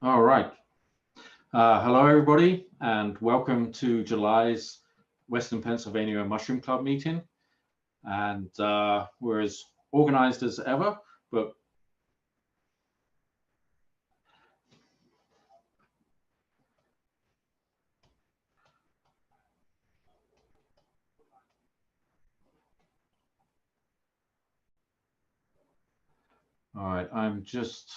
All right. Hello, everybody, and welcome to July's Western Pennsylvania Mushroom Club meeting. And we're as organized as ever, but all right, I'm just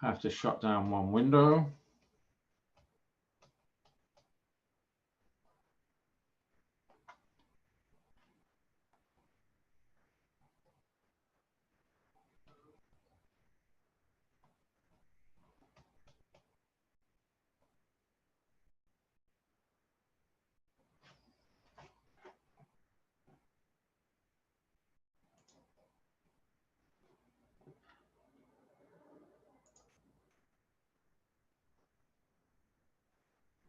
have to shut down one window.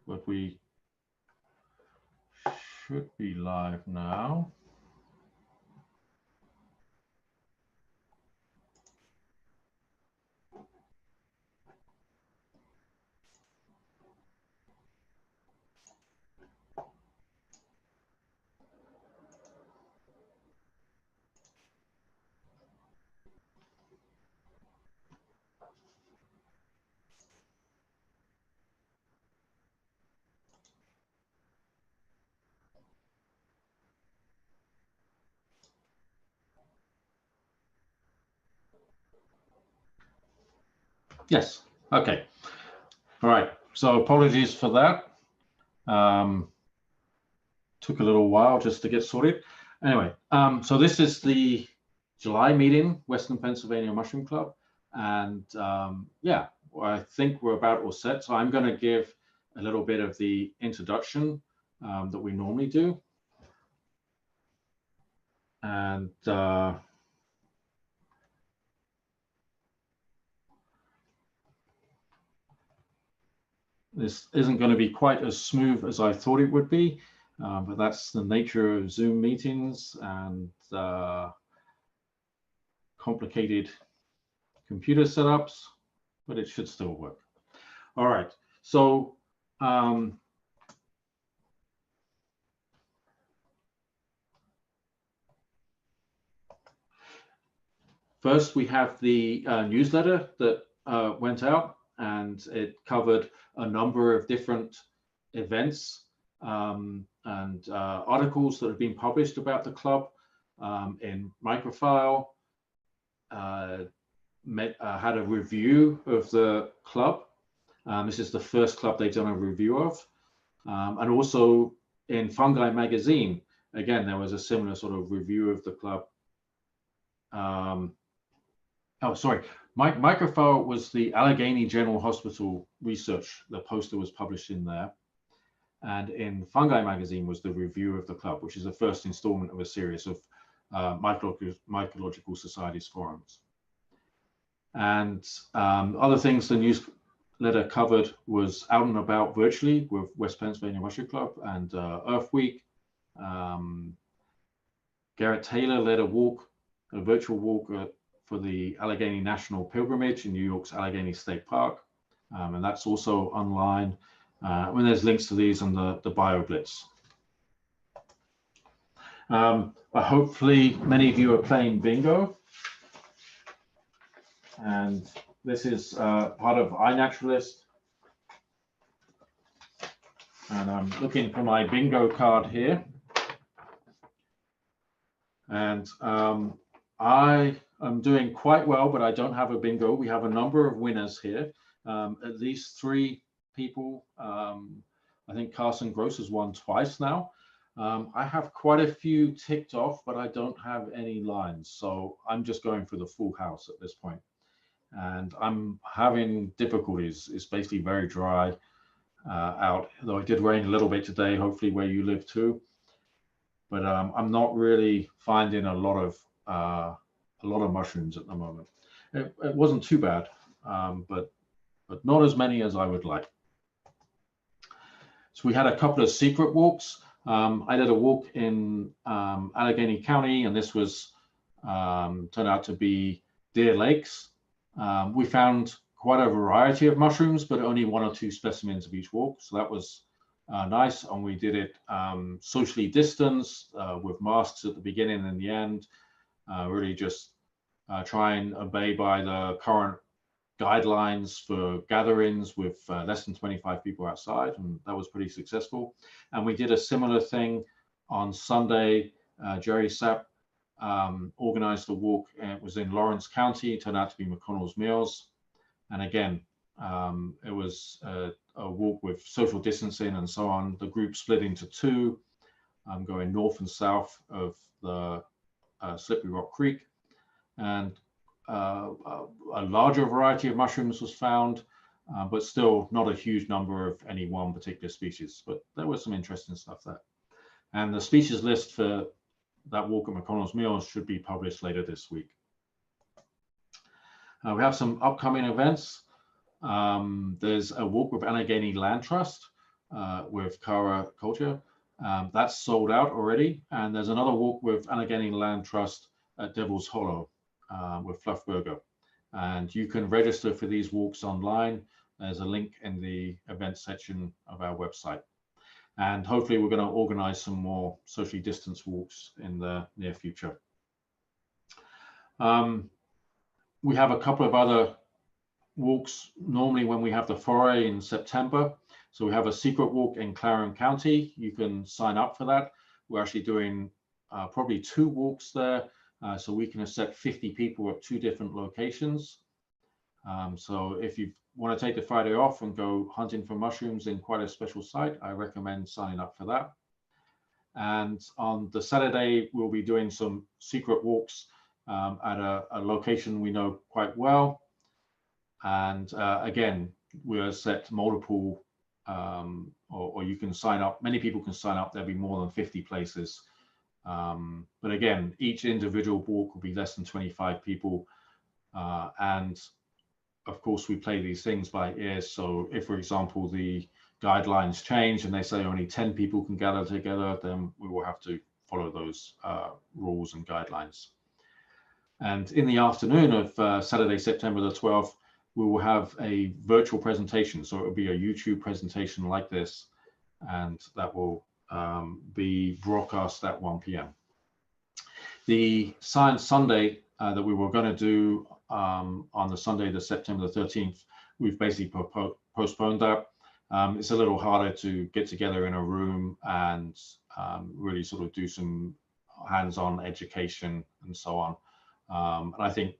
But we should be live now. Yes, okay. All right, so apologies for that. Took a little while just to get sorted. Anyway, so this is the July meeting, Western Pennsylvania Mushroom Club. And yeah, I think we're about all set. So I'm going to give a little bit of the introduction that we normally do. And this isn't going to be quite as smooth as I thought it would be, but that's the nature of Zoom meetings and complicated computer setups, but it should still work. All right, so first we have the newsletter that went out, and it covered a number of different events and articles that have been published about the club in Microfile. Had a review of the club. This is the first club they've done a review of. And also in Fungi magazine, again, there was a similar sort of review of the club. Oh, sorry. Microfile was the Allegheny General Hospital research. The poster was published in there. And in Fungi magazine was the review of the club, which is the first installment of a series of Mycological Societies forums. And other things the newsletter covered was out and about virtually with West Pennsylvania Mushroom Club and Earth Week. Garrett Taylor led a virtual walk for the Allegheny National Pilgrimage in New York's Allegheny State Park. And that's also online. When there's links to these on the BioBlitz. Hopefully many of you are playing bingo. And this is part of iNaturalist. And I'm looking for my bingo card here. And I am doing quite well, but I don't have a bingo. We have a number of winners here. At least 3 people. I think Carson Gross has won twice now. I have quite a few ticked off, but I don't have any lines. So I'm just going for the full house at this point. And I'm having difficulties. It's basically very dry out, though it did rain a little bit today, hopefully where you live too. But I'm not really finding a lot of mushrooms at the moment. It wasn't too bad, but not as many as I would like. So we had a couple of secret walks. I did a walk in Allegheny County, and this was turned out to be Deer Lakes. We found quite a variety of mushrooms, but only 1 or 2 specimens of each walk. So that was nice. And we did it socially distanced with masks at the beginning and the end. Really just try and obey by the current guidelines for gatherings with less than 25 people outside, and that was pretty successful. And we did a similar thing on Sunday. Jerry Sapp organized a walk, and it was in Lawrence County. It turned out to be McConnell's Mills. And again, it was a walk with social distancing and so on. The group split into 2, going north and south of the Slippery Rock Creek. And a larger variety of mushrooms was found, but still not a huge number of any one particular species. But there was some interesting stuff there. And the species list for that walk at McConnell's Mills should be published later this week. We have some upcoming events. There's a walk with Allegheny Land Trust with Cara Culture. That's sold out already. And there's another walk with Allegheny Land Trust at Devil's Hollow with Fluff Burger. And you can register for these walks online. There's a link in the events section of our website. And hopefully we're going to organize some more socially distanced walks in the near future. We have a couple of other walks normally when we have the foray in September. So we have a secret walk in Clarion County. You can sign up for that. We're actually doing probably 2 walks there. So we can accept 50 people at 2 different locations. So if you want to take the Friday off and go hunting for mushrooms in quite a special site, I recommend signing up for that. And on the Saturday, we'll be doing some secret walks at a location we know quite well. And again, we'll set multiple, or you can sign up, many people can sign up, there'll be more than 50 places. But again, each individual walk will be less than 25 people. And of course, we play these things by ear. So if, for example, the guidelines change and they say only 10 people can gather together, then we will have to follow those rules and guidelines. And in the afternoon of Saturday, September the 12th, we will have a virtual presentation. So it will be a YouTube presentation like this, and that will be broadcast at 1 p.m. The Science Sunday that we were going to do on the Sunday, the September the 13th, we've basically postponed that. It's a little harder to get together in a room and really sort of do some hands-on education and so on. And I think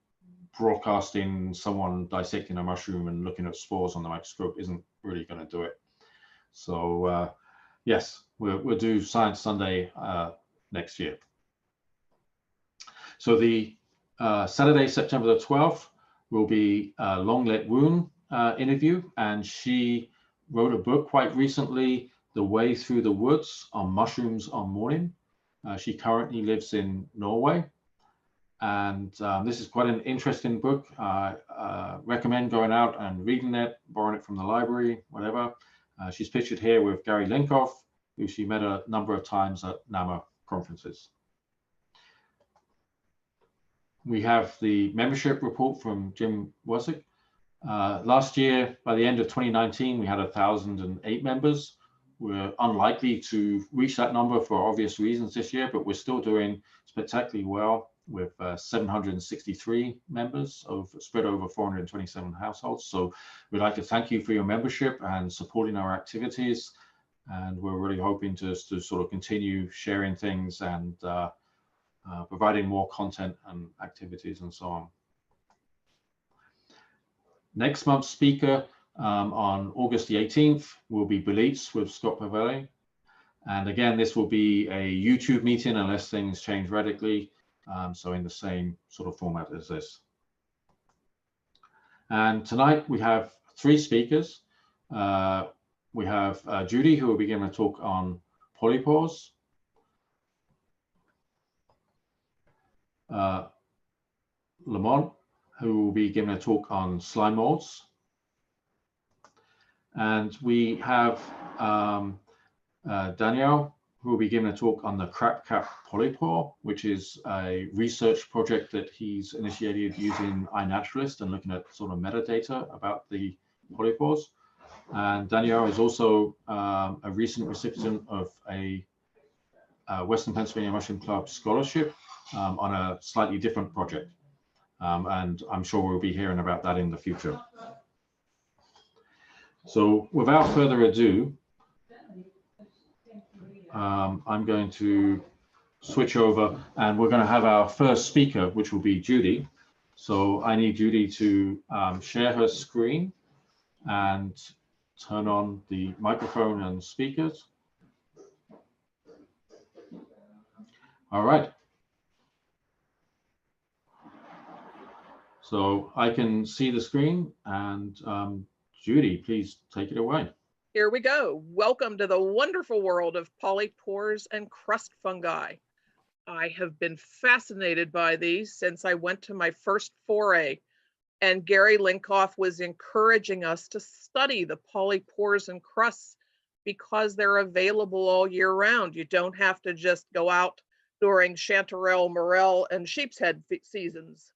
broadcasting someone dissecting a mushroom and looking at spores on the microscope isn't really going to do it. So yes, we'll do Science Sunday next year. So the Saturday, September the 12th, will be a Longlet Woon interview, and she wrote a book quite recently, The Way Through the Woods on Mushrooms on Morning. She currently lives in Norway, and this is quite an interesting book. I recommend going out and reading it, borrowing it from the library, whatever. She's pictured here with Gary Linkoff, who she met a number of times at NAMA conferences. We have the membership report from Jim Wasick. Last year, by the end of 2019, we had 1,008 members. We're unlikely to reach that number for obvious reasons this year, but we're still doing spectacularly well with 763 members spread over 427 households. So we'd like to thank you for your membership and supporting our activities. And we're really hoping to sort of continue sharing things and providing more content and activities and so on. Next month's speaker on August the 18th will be Belize with Scott Pavelle. And again, this will be a YouTube meeting unless things change radically. So in the same sort of format as this. And tonight we have 3 speakers. We have Judy, who will be giving a talk on polypores. Lamont, who will be giving a talk on slime molds. And we have Danielle, who will be giving a talk on the crab cap polypore, which is a research project that he's initiated using iNaturalist and looking at sort of metadata about the polypores. And Danielle is also a recent recipient of a Western Pennsylvania Mushroom Club scholarship on a slightly different project. And I'm sure we'll be hearing about that in the future. So without further ado, I'm going to switch over and we're going to have our first speaker, which will be Judy. So I need Judy to share her screen and turn on the microphone and speakers. All right. So I can see the screen and Judy, please take it away. Here we go. Welcome to the wonderful world of polypores and crust fungi. I have been fascinated by these since I went to my first foray, and Gary Linkoff was encouraging us to study the polypores and crusts because they're available all year round. You don't have to just go out during chanterelle, morel, and sheepshead seasons.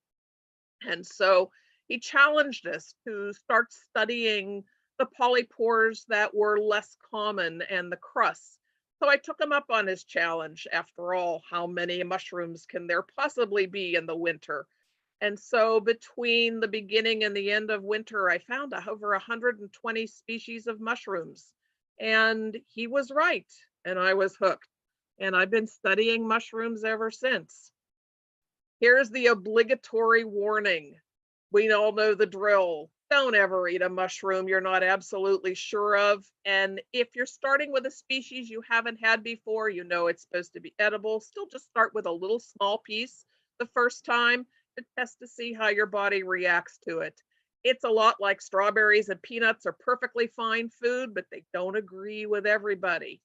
And so he challenged us to start studying the polypores that were less common and the crusts. So I took him up on his challenge. After all, how many mushrooms can there possibly be in the winter? And so between the beginning and the end of winter, I found over 120 species of mushrooms. And he was right, and I was hooked. And I've been studying mushrooms ever since. Here's the obligatory warning. We all know the drill. Don't ever eat a mushroom you're not absolutely sure of. And if you're starting with a species you haven't had before, you know it's supposed to be edible, still just start with a little small piece the first time to test to see how your body reacts to it. It's a lot like strawberries and peanuts are perfectly fine food, but they don't agree with everybody.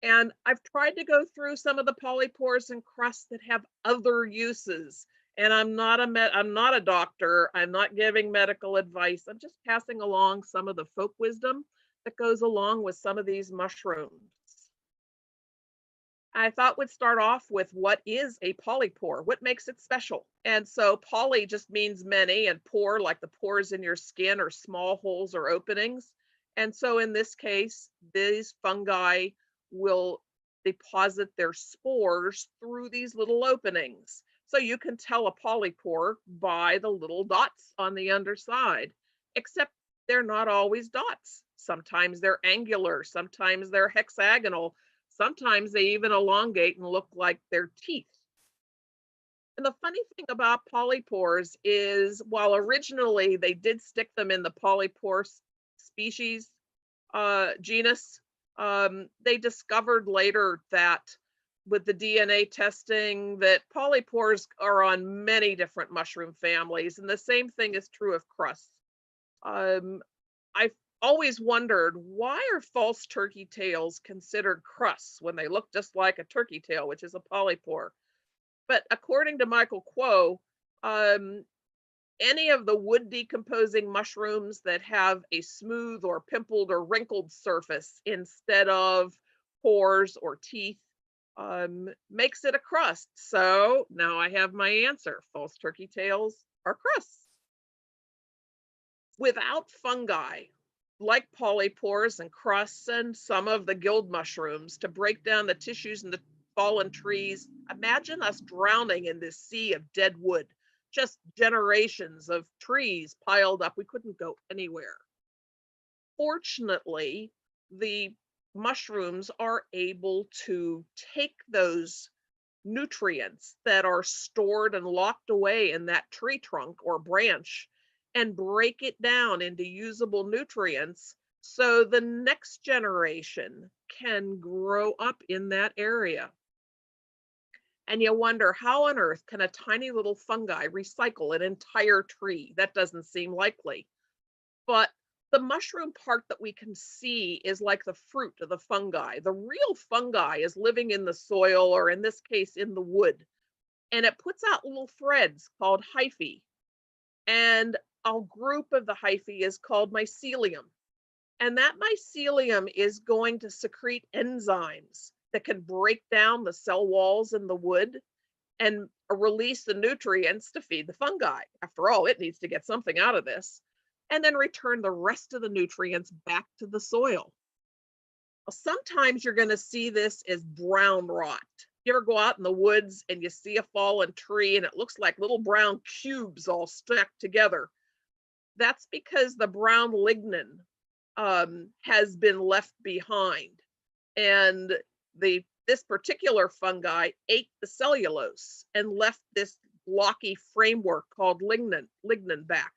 And I've tried to go through some of the polypores and crusts that have other uses. And I'm not a doctor. I'm not giving medical advice. I'm just passing along some of the folk wisdom that goes along with some of these mushrooms. I thought we'd start off with what is a polypore? What makes it special? And so poly just means many, and pore, like the pores in your skin, are small holes or openings. And so in this case, these fungi will deposit their spores through these little openings. So you can tell a polypore by the little dots on the underside, except they're not always dots. Sometimes they're angular, sometimes they're hexagonal, sometimes they even elongate and look like they're teeth. And the funny thing about polypores is, while originally they did stick them in the polypore species genus, they discovered later that with the DNA testing that polypores are on many different mushroom families, and the same thing is true of crusts. I've always wondered, why are false turkey tails considered crusts when they look just like a turkey tail, which is a polypore? But according to Michael Kuo, any of the wood decomposing mushrooms that have a smooth or pimpled or wrinkled surface instead of pores or teeth makes it a crust. So now I have my answer. False turkey tails are crusts. Without fungi, like polypores and crusts and some of the gilled mushrooms to break down the tissues in the fallen trees, imagine us drowning in this sea of dead wood. Just generations of trees piled up. We couldn't go anywhere. Fortunately, the mushrooms are able to take those nutrients that are stored and locked away in that tree trunk or branch and break it down into usable nutrients so the next generation can grow up in that area. And you wonder, how on earth can a tiny little fungi recycle an entire tree? That doesn't seem likely. But the mushroom part that we can see is like the fruit of the fungi. The real fungi is living in the soil, or in this case, in the wood. And it puts out little threads called hyphae. And a group of the hyphae is called mycelium. And that mycelium is going to secrete enzymes that can break down the cell walls in the wood and release the nutrients to feed the fungi. After all, it needs to get something out of this, and then return the rest of the nutrients back to the soil. Well, sometimes you're going to see this as brown rot. You ever go out in the woods and you see a fallen tree and it looks like little brown cubes all stacked together? That's because the brown lignin has been left behind, and this particular fungi ate the cellulose and left this blocky framework called lignin back.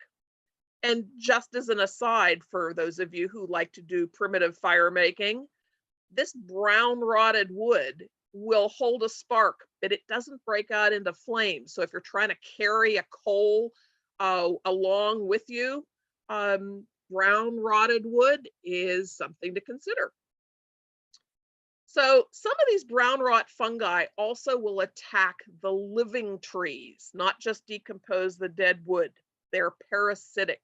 And just as an aside, for those of you who like to do primitive fire making, this brown rotted wood will hold a spark, but it doesn't break out into flames. So if you're trying to carry a coal along with you, brown rotted wood is something to consider. So some of these brown rot fungi also will attack the living trees, not just decompose the dead wood. They're parasitic.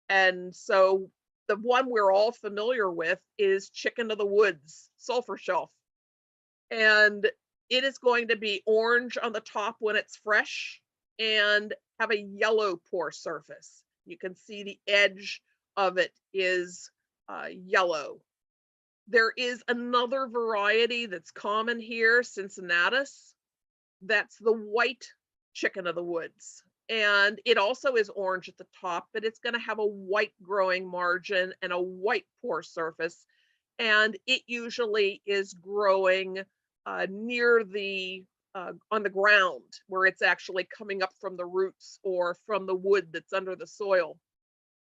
And so the one we're all familiar with is chicken of the woods, sulfur shelf. And it is going to be orange on the top when it's fresh and have a yellow pore surface. You can see the edge of it is yellow. There is another variety that's common here, cincinnatus. That's the white chicken of the woods. And it also is orange at the top, but it's going to have a white growing margin and a white pore surface. And it usually is growing near the on the ground, where it's actually coming up from the roots or from the wood that's under the soil.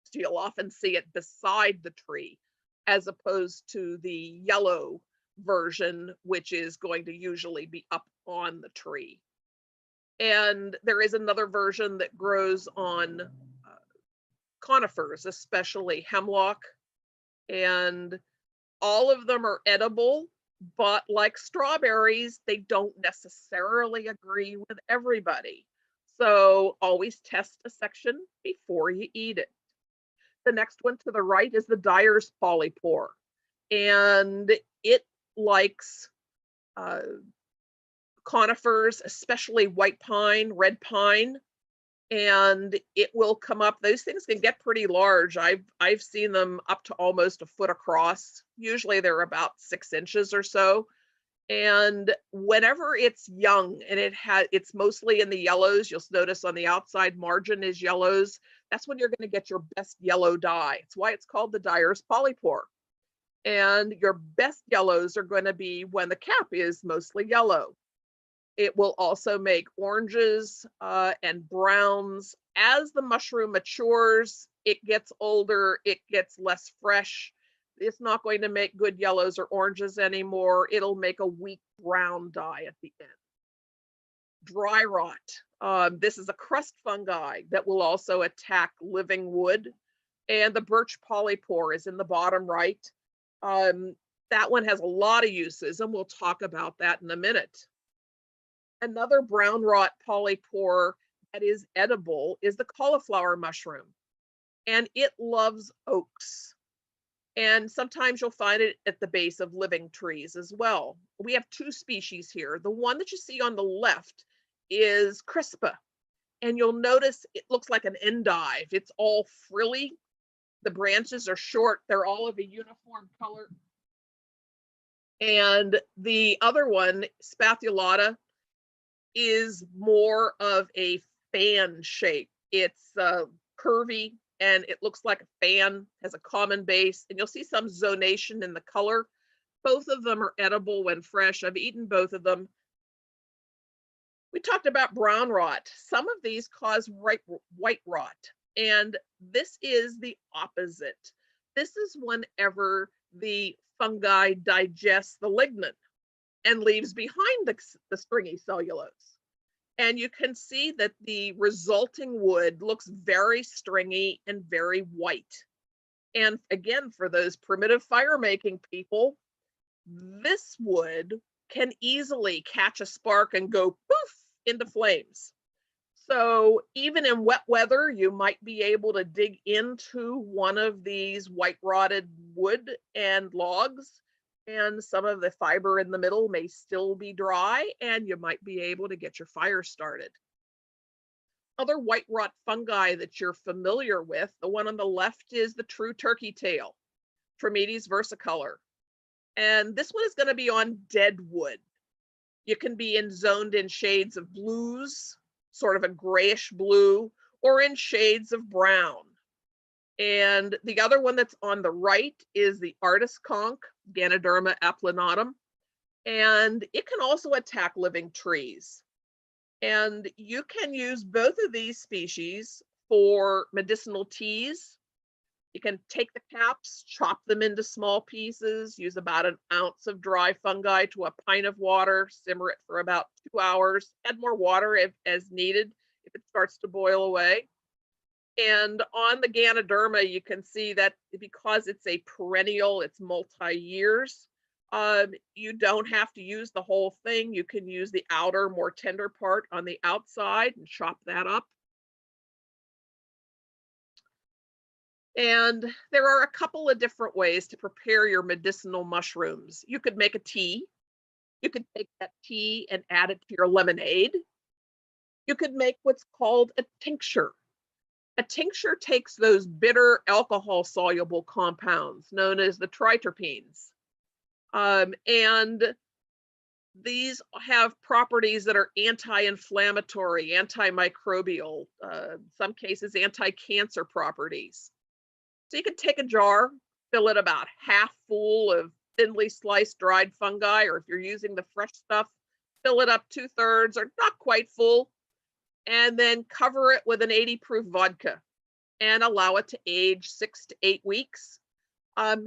So you'll often see it beside the tree, as opposed to the yellow version, which is going to usually be up on the tree. And there is another version that grows on conifers, especially hemlock, and all of them are edible, but like strawberries, they don't necessarily agree with everybody. So always test a section before you eat it. The next one to the right is the Dyer's polypore, and it likes conifers, especially white pine, red pine, and it will come up. Those things can get pretty large. I've seen them up to almost a foot across. Usually they're about 6 inches or so. And whenever it's young and it's mostly in the yellows, you'll notice on the outside margin is yellows. That's when you're going to get your best yellow dye. It's why it's called the Dyer's polypore. And your best yellows are going to be when the cap is mostly yellow. It will also make oranges and browns. As the mushroom matures, it gets older, it gets less fresh. It's not going to make good yellows or oranges anymore. It'll make a weak brown dye at the end. Dry rot. This is a crust fungi that will also attack living wood. And the birch polypore is in the bottom right. That one has a lot of uses, and we'll talk about that in a minute. Another brown rot polypore that is edible is the cauliflower mushroom, and it loves oaks. And sometimes you'll find it at the base of living trees as well. We have 2 species here. The one that you see on the left is crispa, and you'll notice it looks like an endive. It's all frilly. The branches are short. They're all of a uniform color. And the other one, spatulata, is more of a fan shape. It's curvy and it looks like a fan, has a common base, and you'll see some zonation in the color. Both of them are edible when fresh. I've eaten both of them. We talked about brown rot. Some of these cause white rot, and this is the opposite. This is whenever the fungi digest the lignin and leaves behind the stringy cellulose. And you can see that the resulting wood looks very stringy and very white. And again, for those primitive fire making people, this wood can easily catch a spark and go poof into flames. So even in wet weather, you might be able to dig into one of these white rotted wood and logs and some of the fiber in the middle may still be dry, and you might be able to get your fire started. Other white rot fungi that you're familiar with, the one on the left is the true turkey tail, Trametes versicolor. And this one is going to be on dead wood. You can be zoned in shades of blues, sort of a grayish blue, or in shades of brown. And the other one that's on the right is the artist conch, Ganoderma applanatum, and it can also attack living trees. And you can use both of these species for medicinal teas. You can take the caps, chop them into small pieces, use about an ounce of dry fungi to a pint of water, simmer it for about 2 hours, add more water as needed if it starts to boil away. And on the Ganoderma, you can see that because it's a perennial, it's multi-years, you don't have to use the whole thing. You can use the outer, more tender part on the outside and chop that up. And there are a couple of different ways to prepare your medicinal mushrooms. You could make a tea. You could take that tea and add it to your lemonade. You could make what's called a tincture. A tincture takes those bitter alcohol-soluble compounds known as the triterpenes. And these have properties that are anti-inflammatory, antimicrobial, some cases anti-cancer properties. So you could take a jar, fill it about half full of thinly sliced dried fungi, or if you're using the fresh stuff, fill it up 2/3 or not quite full, and then cover it with an 80 proof vodka and allow it to age 6 to 8 weeks.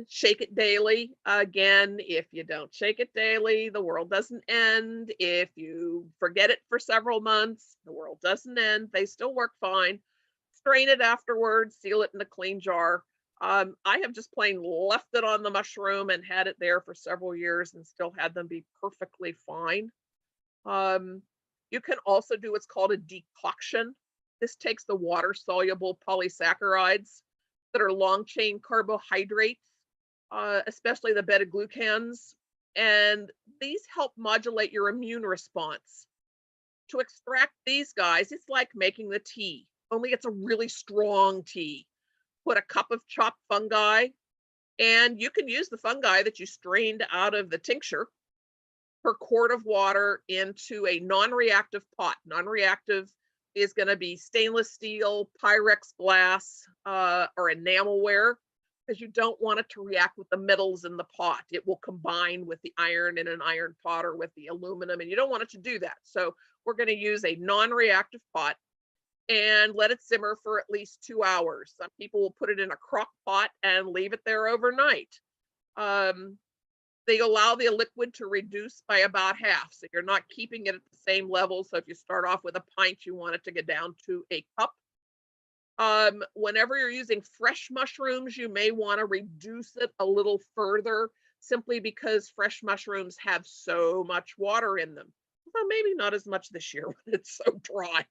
Shake it daily. Again, if you don't shake it daily, the world doesn't end. If you forget it for several months, the world doesn't end. They still work fine. Strain it afterwards, seal it in a clean jar. I have just plain left it on the mushroom and had it there for several years and still had them be perfectly fine. You can also do what's called a decoction. This takes the water-soluble polysaccharides that are long-chain carbohydrates, especially the beta-glucans, and these help modulate your immune response. To extract these guys, it's like making the tea, only it's a really strong tea. Put a cup of chopped fungi, and you can use the fungi that you strained out of the tincture per quart of water into a non-reactive pot. Non-reactive is going to be stainless steel, Pyrex glass, or enamelware, because you don't want it to react with the metals in the pot. It will combine with the iron in an iron pot or with the aluminum, and you don't want it to do that. So we're going to use a non-reactive pot and let it simmer for at least 2 hours. Some people will put it in a crock pot and leave it there overnight. They allow the liquid to reduce by about half, so you're not keeping it at the same level. So if you start off with a pint, you want it to get down to a cup. Whenever you're using fresh mushrooms, you may want to reduce it a little further, simply because fresh mushrooms have so much water in them. Well, maybe not as much this year when it's so dry.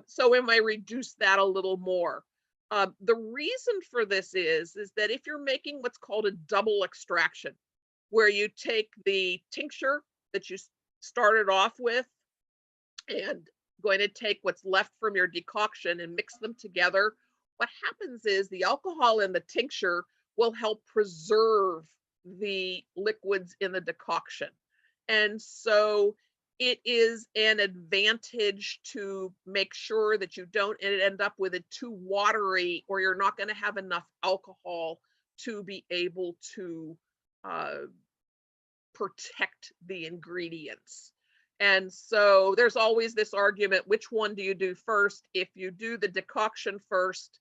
So we might reduce that a little more. The reason for this is that if you're making what's called a double extraction, where you take the tincture that you started off with and going to take what's left from your decoction and mix them together, what happens is the alcohol in the tincture will help preserve the liquids in the decoction. And so it is an advantage to make sure that you don't end up with it too watery, or you're not going to have enough alcohol to be able to protect the ingredients. And so there's always this argument, which one do you do first? If you do the decoction first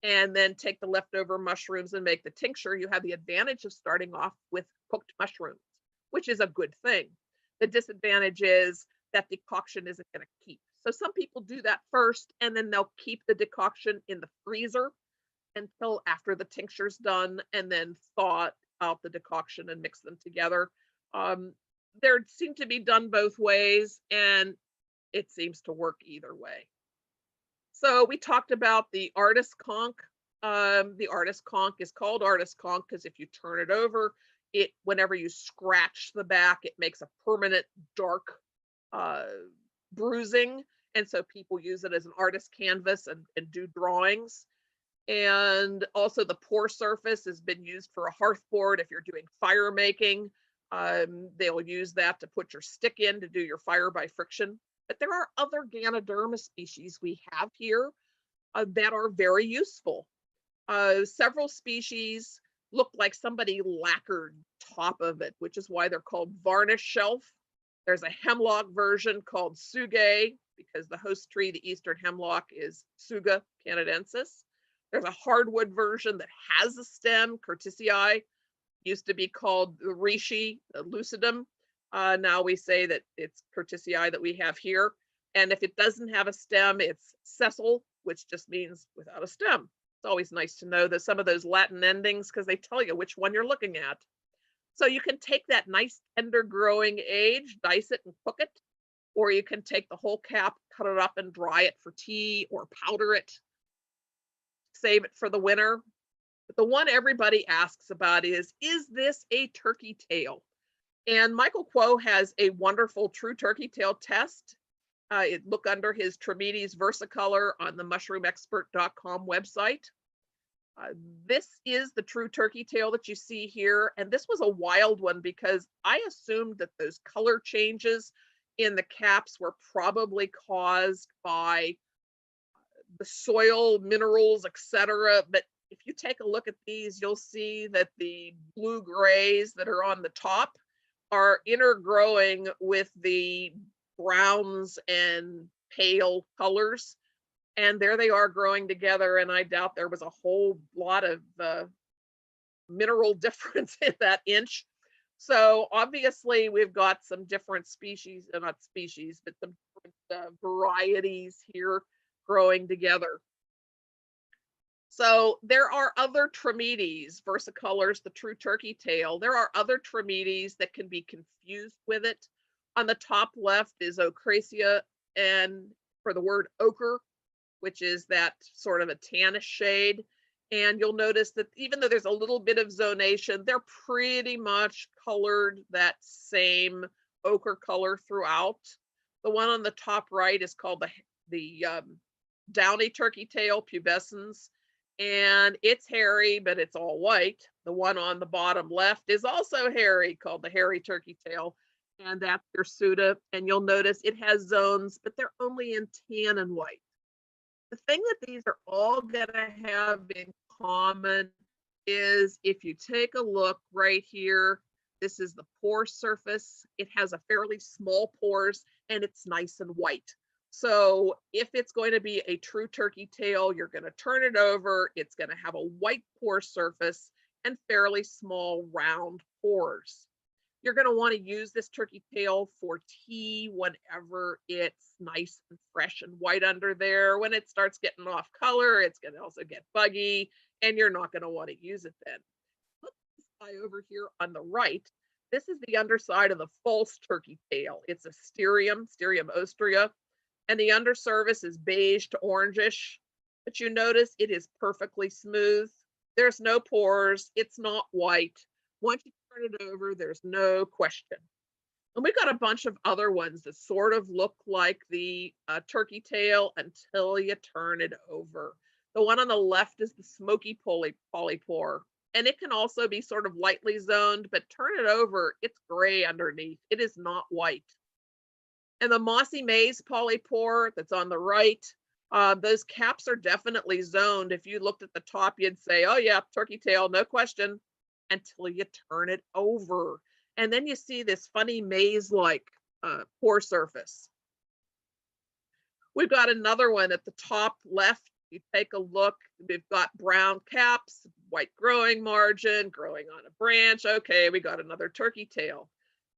and then take the leftover mushrooms and make the tincture, you have the advantage of starting off with cooked mushrooms, which is a good thing. The disadvantage is that decoction isn't going to keep. So some people do that first, and then they'll keep the decoction in the freezer until after the tincture's done, and then thaw out the decoction and mix them together. There seem to be done both ways, and it seems to work either way. So we talked about the artist conch. The artist conch is called artist conch because if you turn it over, whenever you scratch the back, it makes a permanent dark bruising. And so people use it as an artist canvas and do drawings. And also the pore surface has been used for a hearth board. If you're doing fire making, they'll use that to put your stick in to do your fire by friction. But there are other Ganoderma species we have here that are very useful. Several species look like somebody lacquered top of it, which is why they're called varnish shelf. There's a hemlock version called Tsugae, because the host tree, the eastern hemlock, is Tsuga canadensis. There's a hardwood version that has a stem, Curtisii, used to be called the Reishi lucidum. Now we say that it's Curtisii that we have here. And if it doesn't have a stem, it's sessile, which just means without a stem. It's always nice to know that some of those Latin endings, because they tell you which one you're looking at. So you can take that nice tender growing age, dice it and cook it, or you can take the whole cap, cut it up and dry it for tea or powder it, save it for the winter. But the one everybody asks about is this a turkey tail? And Michael Kuo has a wonderful true turkey tail test. Look under his Trametes versicolor on the mushroomexpert.com website. This is the true turkey tail that you see here. And this was a wild one because I assumed that those color changes in the caps were probably caused by the soil, minerals, etc. But if you take a look at these, you'll see that the blue grays that are on the top are intergrowing with the browns and pale colors. And there they are growing together. And I doubt there was a whole lot of mineral difference in that inch. So obviously we've got some different species, not species, but some different varieties here growing together. So there are other Trametes, versicolors, the true turkey tail. There are other Trametes that can be confused with it. On the top left is Ochracea, and for the word ochre, which is that sort of a tannish shade. And you'll notice that even though there's a little bit of zonation, they're pretty much colored that same ochre color throughout. The one on the top right is called the downy turkey tail, pubescens, and it's hairy, but it's all white. The one on the bottom left is also hairy, called the hairy turkey tail, and that's Hirsuta. And you'll notice it has zones, but they're only in tan and white. The thing that these are all going to have in common is if you take a look right here, this is the pore surface. It has a fairly small pores and it's nice and white. So if it's going to be a true turkey tail, you're going to turn it over. It's going to have a white pore surface and fairly small round pores. You're going to want to use this turkey tail for tea whenever it's nice and fresh and white under there. When it starts getting off color, it's going to also get buggy, and you're not going to want to use it then. Look at this guy over here on the right. This is the underside of the false turkey tail. It's a Stereum ostrea, and the undersurface is beige to orangish. But you notice it is perfectly smooth. There's no pores. It's not white. Once you turn it over, there's no question. And we've got a bunch of other ones that sort of look like the turkey tail until you turn it over. The one on the left is the smoky polypore, and it can also be sort of lightly zoned, but turn it over, it's gray underneath. It is not white. And the mossy maize polypore that's on the right, those caps are definitely zoned. If you looked at the top, you'd say, oh yeah, turkey tail, no question, until you turn it over. And then you see this funny maze-like pore surface. We've got another one at the top left. You take a look, we've got brown caps, white growing margin, growing on a branch. Okay, we got another turkey tail,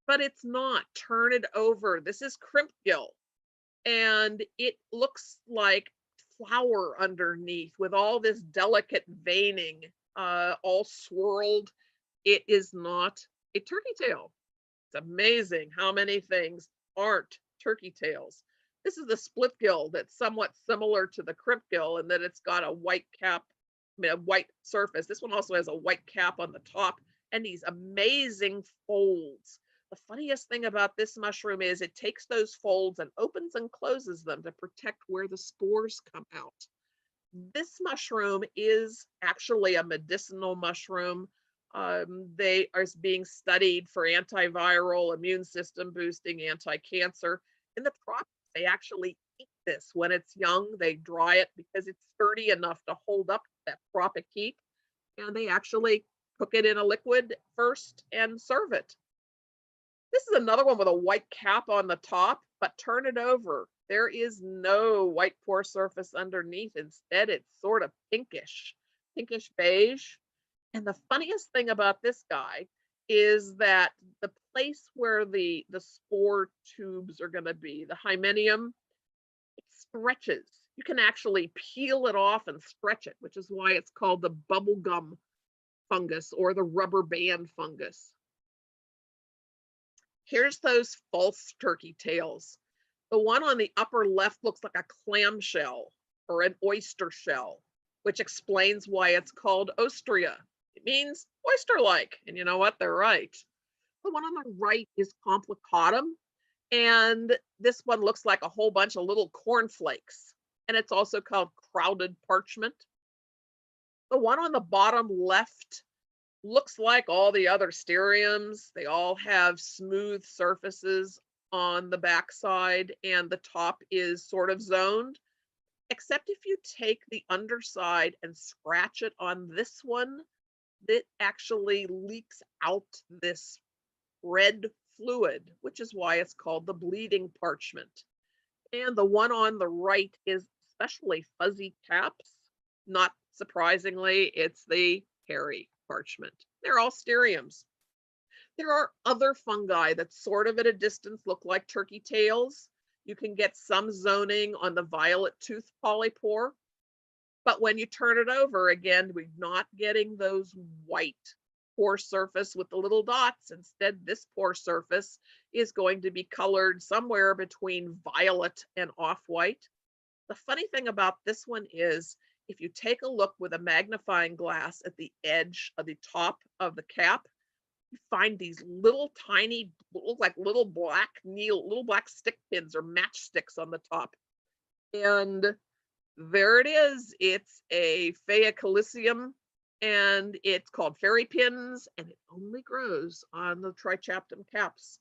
but it's not. Turn it over. This is crimpgill, and it looks like flour underneath with all this delicate veining, all swirled. It is not a turkey tail. It's amazing how many things aren't turkey tails. This is the splitgill that's somewhat similar to the crimpgill in that it's got a white cap, a white surface. This one also has a white cap on the top and these amazing folds. The funniest thing about this mushroom is it takes those folds and opens and closes them to protect where the spores come out. This mushroom is actually a medicinal mushroom. They are being studied for antiviral, immune system boosting, anti-cancer. In the tropics, they actually eat this when it's young. They dry it because it's sturdy enough to hold up that tropic heat, and they actually cook it in a liquid first and serve it. This is another one with a white cap on the top, but turn it over. There is no white pore surface underneath. Instead, it's sort of pinkish beige. And the funniest thing about this guy is that the place where the spore tubes are going to be, the hymenium, it stretches. You can actually peel it off and stretch it, which is why it's called the bubblegum fungus or the rubber band fungus. Here's those false turkey tails. The one on the upper left looks like a clam shell or an oyster shell, which explains why it's called ostrea. It means oyster-like, and you know what? They're right. The one on the right is complicatum, and this one looks like a whole bunch of little cornflakes, and it's also called crowded parchment. The one on the bottom left looks like all the other stereums. They all have smooth surfaces on the backside, and the top is sort of zoned, except if you take the underside and scratch it on this one, it actually leaks out this red fluid, which is why it's called the bleeding parchment. And the one on the right is especially fuzzy caps. Not surprisingly, it's the hairy parchment. They're all stereums. There are other fungi that sort of at a distance look like turkey tails. You can get some zoning on the violet tooth polypore, but when you turn it over again, we're not getting those white pore surface with the little dots. Instead, this pore surface is going to be colored somewhere between violet and off-white. The funny thing about this one is if you take a look with a magnifying glass at the edge of the top of the cap, you find these little tiny, look like little black stick pins or matchsticks on the top. And there it is. It's a Phaeocalicium, and it's called fairy pins, and it only grows on the trichaptum caps.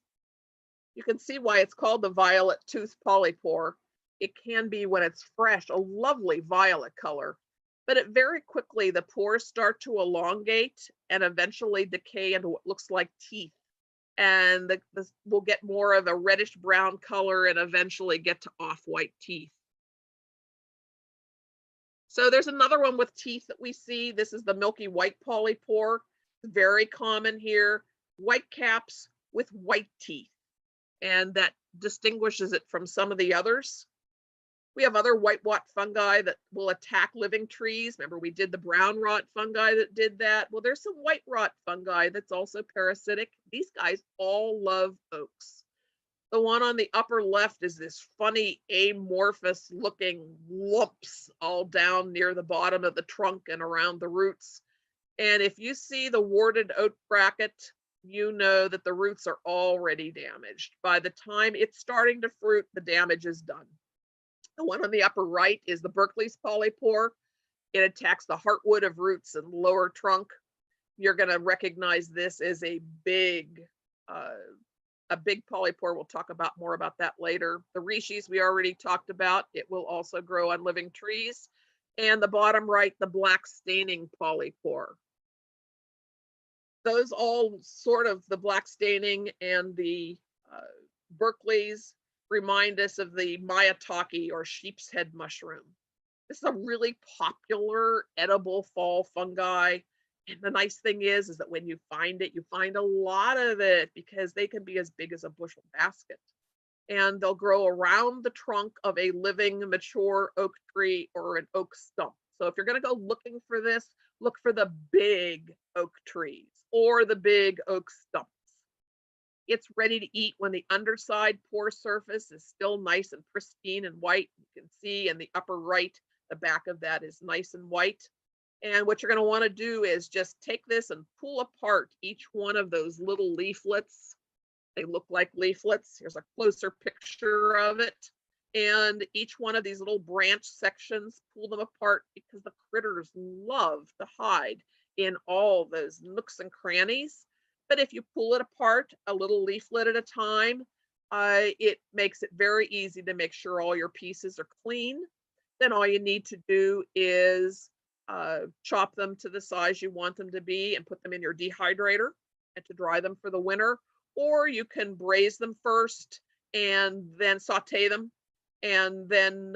You can see why it's called the violet tooth polypore. It can be, when it's fresh, a lovely violet color, but it very quickly, the pores start to elongate and eventually decay into what looks like teeth. And we'll get more of a reddish brown color and eventually get to off-white teeth. So there's another one with teeth that we see. This is the milky white polypore. Very common here. White caps with white teeth. And that distinguishes it from some of the others. We have other white rot fungi that will attack living trees. Remember, we did the brown rot fungi that did that. Well, there's some white rot fungi that's also parasitic. These guys all love oaks. The one on the upper left is this funny amorphous looking lumps all down near the bottom of the trunk and around the roots. And if you see the warded oak bracket, you know that the roots are already damaged. By the time it's starting to fruit, the damage is done. The one on the upper right is the Berkeley's polypore. It attacks the heartwood of roots and lower trunk. You're going to recognize this as a big polypore. We'll talk about more about that later. The Reishi we already talked about. It will also grow on living trees. And the bottom right, the black staining polypore. Those all sort of, the black staining and the Berkeley's, remind us of the maitake or sheep's head mushroom. This is a really popular edible fall fungi. And the nice thing is that when you find it, you find a lot of it because they can be as big as a bushel basket. And they'll grow around the trunk of a living mature oak tree or an oak stump. So if you're going to go looking for this, look for the big oak trees or the big oak stumps. It's ready to eat when the underside pore surface is still nice and pristine and white. You can see in the upper right, the back of that is nice and white. And what you're going to want to do is just take this and pull apart each one of those little leaflets. They look like leaflets. Here's a closer picture of it. And each one of these little branch sections, pull them apart because the critters love to hide in all those nooks and crannies. But if you pull it apart a little leaflet at a time, it makes it very easy to make sure all your pieces are clean. Then all you need to do is chop them to the size you want them to be and put them in your dehydrator and to dry them for the winter. Or you can braise them first and then saute them and then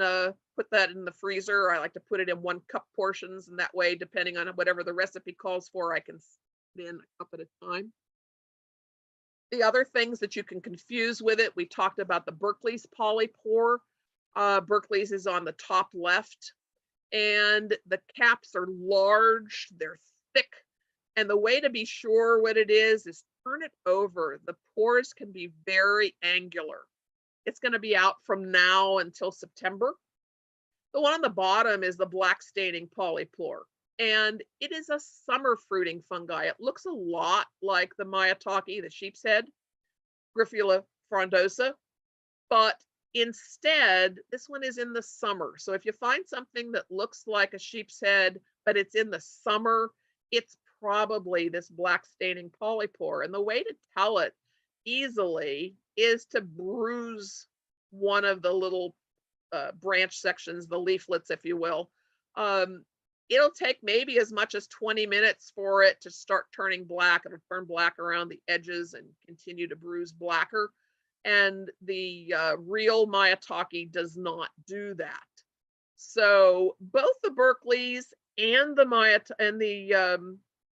put that in the freezer. I like to put it in 1 cup portions, and that way, depending on whatever the recipe calls for, I can put in a cup at a time. The other things that you can confuse with it, we talked about the Berkeley's polypore. Berkeley's is on the top left, and the caps are large, they're thick. And the way to be sure what it is turn it over. The pores can be very angular. It's going to be out from now until September. The one on the bottom is the black staining polypore, and it is a summer fruiting fungi. It looks a lot like the maitake, the sheep's head, Griffula frondosa, but instead, this one is in the summer. So if you find something that looks like a sheep's head, but it's in the summer, it's probably this black staining polypore. And the way to tell it easily is to bruise one of the little branch sections, the leaflets, if you will. It'll take maybe as much as 20 minutes for it to start turning black. It'll turn black around the edges and continue to bruise blacker. And the real maitake does not do that. So both the Berkeley's and the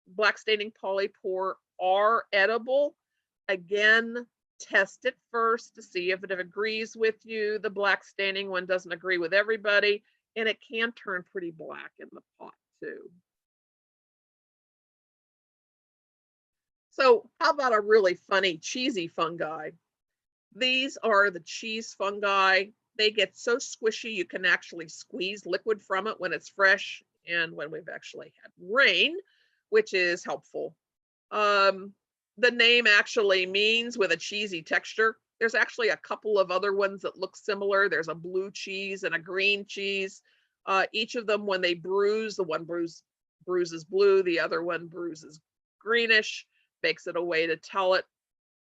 black staining polypore are edible. Again, test it first to see if it agrees with you. The black staining one doesn't agree with everybody, and it can turn pretty black in the pot too. So how about a really funny cheesy fungi? These are the cheese fungi. They get so squishy you can actually squeeze liquid from it when it's fresh and when we've actually had rain, which is helpful. The name actually means with a cheesy texture. There's actually a couple of other ones that look similar. There's a blue cheese and a green cheese. Each of them, when they bruise, the one bruises blue, the other one bruises greenish, makes it a way to tell it.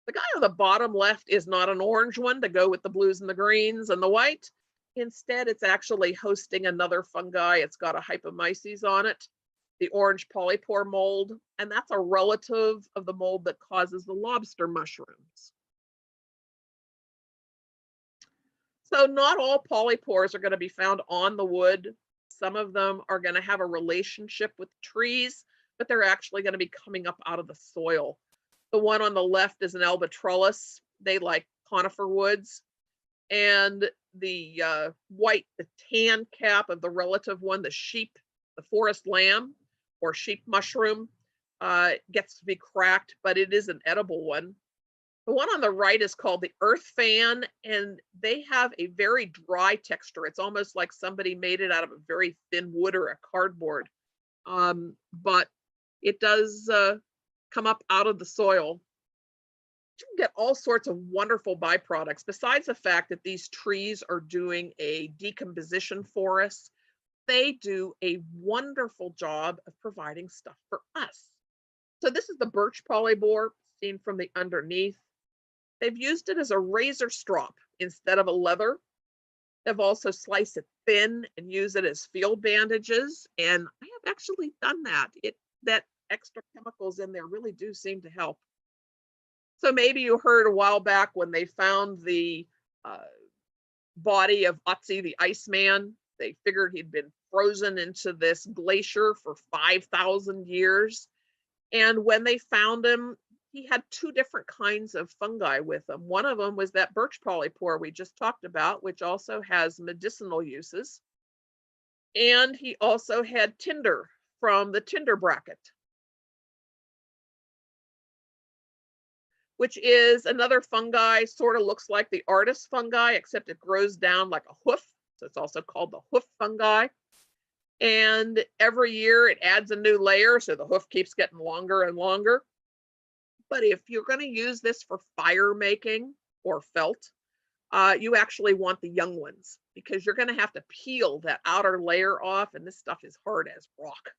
The guy on the bottom left is not an orange one to go with the blues and the greens and the white. Instead, it's actually hosting another fungi. It's got a hypomyces on it, the orange polypore mold, and that's a relative of the mold that causes the lobster mushrooms. So not all polypores are going to be found on the wood. Some of them are going to have a relationship with trees, but they're actually going to be coming up out of the soil. The one on the left is an albatrollus. They like conifer woods. And the white, the tan cap of the relative one, the sheep, the forest lamb or sheep mushroom, gets to be cracked, but it is an edible one. The one on the right is called the earth fan, and they have a very dry texture. It's almost like somebody made it out of a very thin wood or a cardboard. But it does come up out of the soil. You can get all sorts of wonderful byproducts. Besides the fact that these trees are doing a decomposition for us, they do a wonderful job of providing stuff for us. So this is the birch polypore seen from the underneath. They've used it as a razor strop instead of a leather. They've also sliced it thin and use it as field bandages. And I have actually done that. That extra chemicals in there really do seem to help. So maybe you heard a while back when they found the body of Otzi the Iceman. They figured he'd been frozen into this glacier for 5,000 years. And when they found him, he had two different kinds of fungi with him. One of them was that birch polypore we just talked about, which also has medicinal uses. And he also had tinder from the tinder bracket, which is another fungi, sort of looks like the artist fungi, except it grows down like a hoof. So it's also called the hoof fungi. And every year it adds a new layer, so the hoof keeps getting longer and longer. But if you're going to use this for fire making or felt, you actually want the young ones, because you're going to have to peel that outer layer off, and this stuff is hard as rock.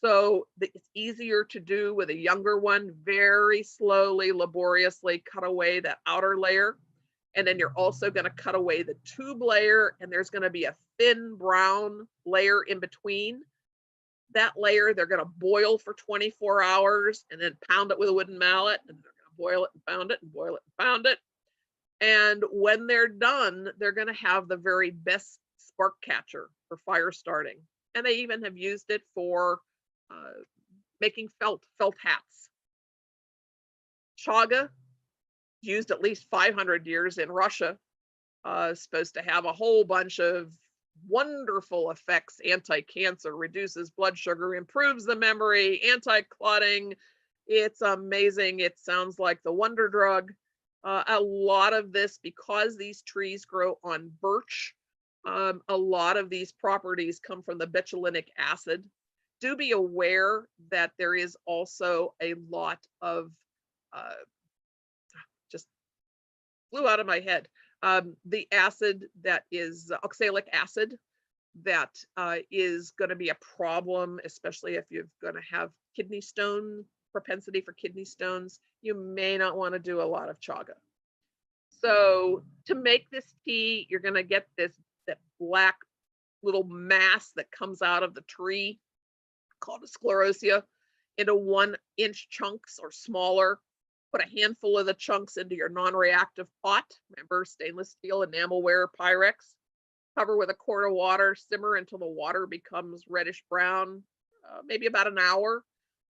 So it's easier to do with a younger one. Very slowly, laboriously cut away that outer layer. And then you're also going to cut away the tube layer, and there's going to be a thin brown layer in between. That layer, they're going to boil for 24 hours and then pound it with a wooden mallet, and they're going to boil it and pound it and boil it and pound it. And when they're done, they're going to have the very best spark catcher for fire starting. And they even have used it for making felt hats. Chaga, used at least 500 years in Russia, supposed to have a whole bunch of wonderful effects: anti-cancer, reduces blood sugar, improves the memory, anti-clotting. It's amazing. It sounds like the wonder drug. A lot of this, because these trees grow on birch, a lot of these properties come from the betulinic acid. Do be aware that there is also a lot of, just flew out of my head, the acid that is oxalic acid, that is going to be a problem, especially if you're going to have kidney stone, propensity for kidney stones. You may not want to do a lot of chaga. So to make this tea, you're going to get that black little mass that comes out of the tree, called a sclerosia, into 1-inch chunks or smaller. Put a handful of the chunks into your non-reactive pot. Remember, stainless steel, enamelware, Pyrex. Cover with a quart of water, simmer until the water becomes reddish brown, maybe about an hour,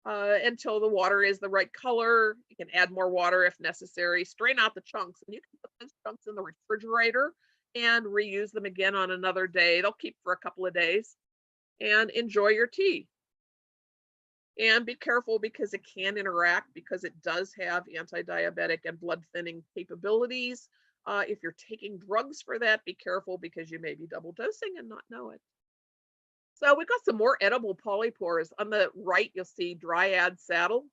until the water is the right color. You can add more water if necessary. Strain out the chunks, and you can put those chunks in the refrigerator and reuse them again on another day. They'll keep for a couple of days, and enjoy your tea. And be careful, because it can interact, because it does have anti-diabetic and blood thinning capabilities. If you're taking drugs for that, be careful, because you may be double dosing and not know it. So we've got some more edible polypores. On the right, you'll see dryad saddle,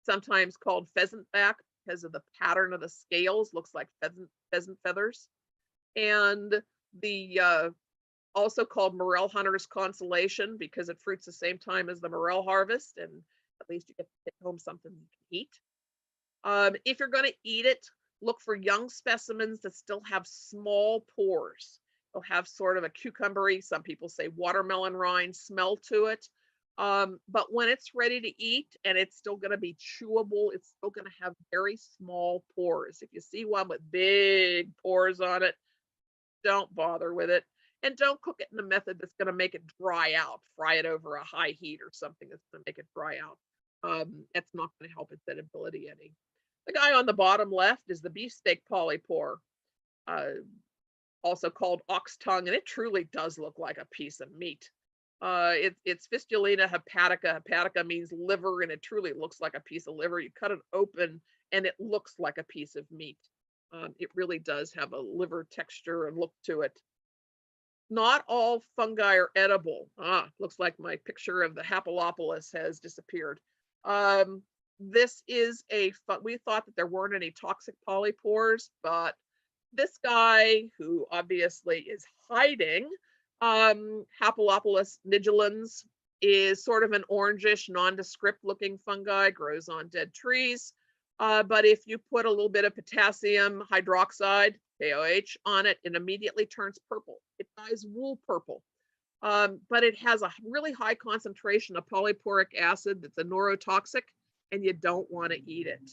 sometimes called pheasant back because of the pattern of the scales, looks like pheasant feathers. And the also called morel hunter's consolation, because it fruits the same time as the morel harvest, and at least you get to take home something you can eat. If you're going to eat it, look for young specimens that still have small pores. They'll have sort of a cucumbery, some people say watermelon rind smell to it. But when it's ready to eat and it's still going to be chewable, it's still going to have very small pores. If you see one with big pores on it, don't bother with it. And don't cook it in a method that's going to make it dry out. Fry it over a high heat or something that's going to make it dry out. It's not going to help its edibility any. The guy on the bottom left is the beefsteak polypore, also called ox tongue, and it truly does look like a piece of meat. It's Fistulina hepatica. Hepatica means liver, and it truly looks like a piece of liver. You cut it open, and it looks like a piece of meat. It really does have a liver texture and look to it. Not all fungi are edible. Looks like my picture of the Hapalopolis has disappeared. This is we thought that there weren't any toxic polypores, but this guy, who obviously is hiding, Hapalopolis nigilans, is sort of an orangish, nondescript looking fungi, grows on dead trees. But if you put a little bit of potassium hydroxide, KOH, on it, it immediately turns purple. It dyes wool purple. But it has a really high concentration of polyporic acid that's a neurotoxic, and you don't want to eat it.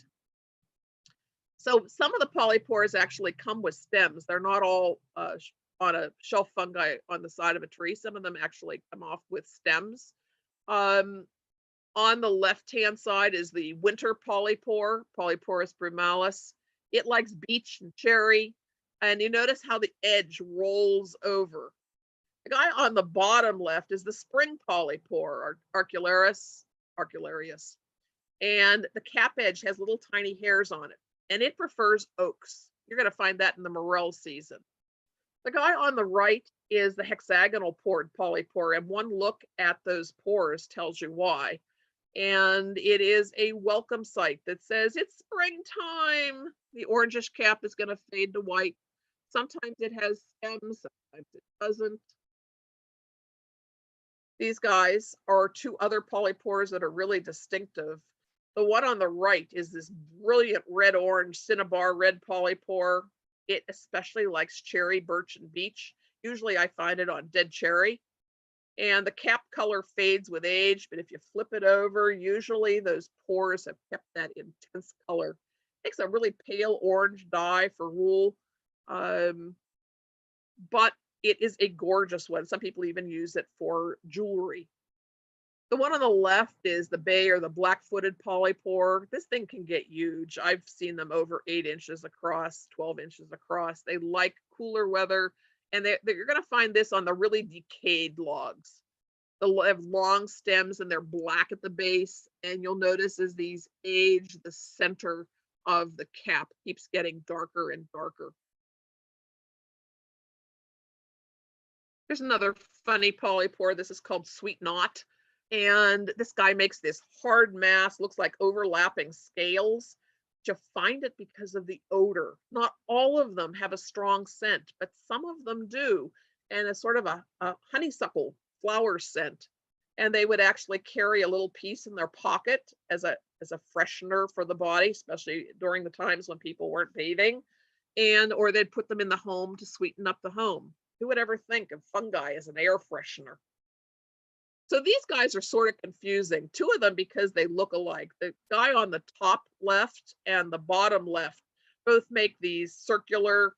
So some of the polypores actually come with stems. They're not all on a shelf fungi on the side of a tree. Some of them actually come off with stems. On the left-hand side is the winter polypore, Polyporus brumalis. It likes beech and cherry. And you notice how the edge rolls over. The guy on the bottom left is the spring polypore, Arcularius. And the cap edge has little tiny hairs on it. And it prefers oaks. You're going to find that in the morel season. The guy on the right is the hexagonal pored polypore, and one look at those pores tells you why. And it is a welcome sight that says it's springtime. The orangish cap is going to fade to white. Sometimes it has stems, sometimes it doesn't. These guys are two other polypores that are really distinctive. The one on the right is this brilliant red-orange cinnabar red polypore. It especially likes cherry, birch, and beech. Usually I find it on dead cherry. And the cap color fades with age, but if you flip it over, usually those pores have kept that intense color. Makes a really pale orange dye for wool, but it is a gorgeous one. Some people even use it for jewelry. The one on the left is the bay or the black-footed polypore. This thing can get huge. I've seen them over 8 inches across, 12 inches across. They like cooler weather, and you're going to find this on the really decayed logs. They'll have long stems and they're black at the base, and you'll notice as these age, the center of the cap keeps getting darker and darker. There's another funny polypore. This is called Sweet Knot. And this guy makes this hard mass, looks like overlapping scales. But you find it because of the odor. Not all of them have a strong scent, but some of them do. And it's sort of a honeysuckle flower scent. And they would actually carry a little piece in their pocket as a freshener for the body, especially during the times when people weren't bathing. Or they'd put them in the home to sweeten up the home. Who would ever think of fungi as an air freshener? So these guys are sort of confusing. Two of them because they look alike. The guy on the top left and the bottom left both make these circular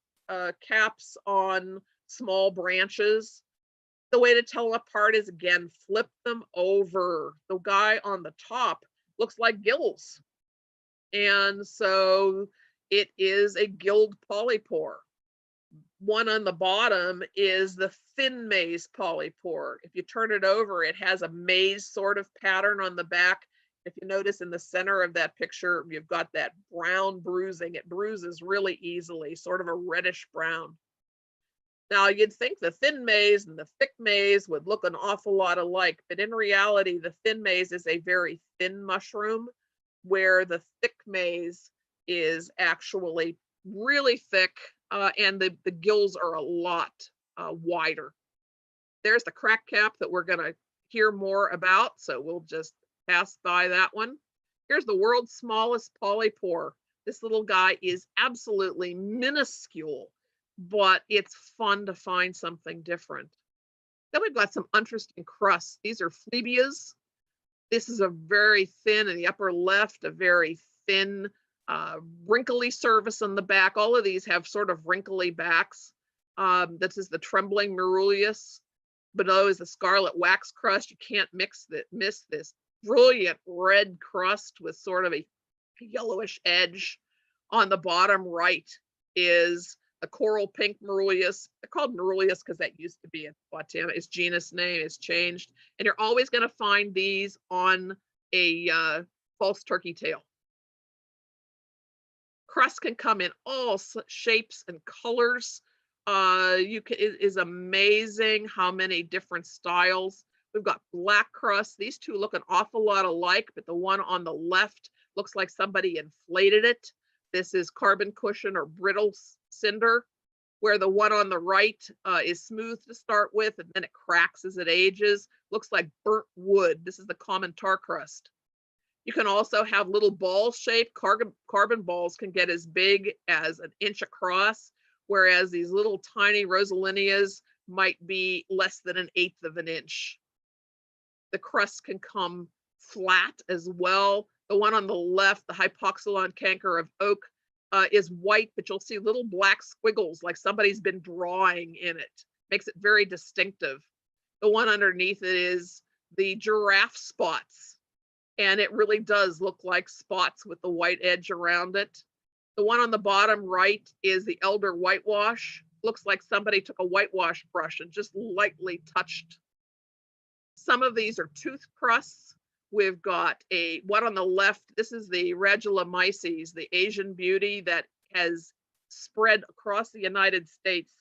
caps on small branches. The way to tell them apart is, again, flip them over. The guy on the top looks like gills. And so it is a gilled polypore. One on the bottom is the thin maize polypore. If you turn it over, it has a maize sort of pattern on the back. If you notice in the center of that picture, you've got that brown bruising. It bruises really easily, sort of a reddish brown. Now, you'd think the thin maize and the thick maize would look an awful lot alike, but in reality, the thin maize is a very thin mushroom, where the thick maize is actually really thick, and the gills are a lot wider. There's the crack cap that we're going to hear more about, so we'll just pass by that one. Here's the world's smallest polypore. This little guy is absolutely minuscule, but it's fun to find something different. Then we've got some interesting crusts. These are phlebias. This is a very thin, in the upper left, a very thin, wrinkly surface on the back. All of these have sort of wrinkly backs. This is the trembling Marulius. Below is the scarlet wax crust. You can't miss this brilliant red crust with sort of a yellowish edge. On the bottom right is the coral pink Marulius. They're called Marulius because that used to be a botanic. Its genus name is changed. And you're always going to find these on a false turkey tail. Crust can come in all shapes and colors. It is amazing how many different styles. We've got black crust. These two look an awful lot alike, but the one on the left looks like somebody inflated it. This is carbon cushion or brittle cinder, where the one on the right is smooth to start with, and then it cracks as it ages. Looks like burnt wood. This is the common tar crust. You can also have little ball shaped. Carbon balls can get as big as 1 inch across, whereas these little tiny rosalinias might be less than 1/8 of an inch. The crust can come flat as well. The one on the left, the hypoxylon canker of oak, is white, but you'll see little black squiggles like somebody's been drawing in it. Makes it very distinctive. The one underneath it is the giraffe spots. And it really does look like spots with the white edge around it. The one on the bottom right is the elder whitewash. Looks like somebody took a whitewash brush and just lightly touched. Some of these are tooth crusts. We've got one on the left. This is the Regulomyces, the Asian beauty that has spread across the United States.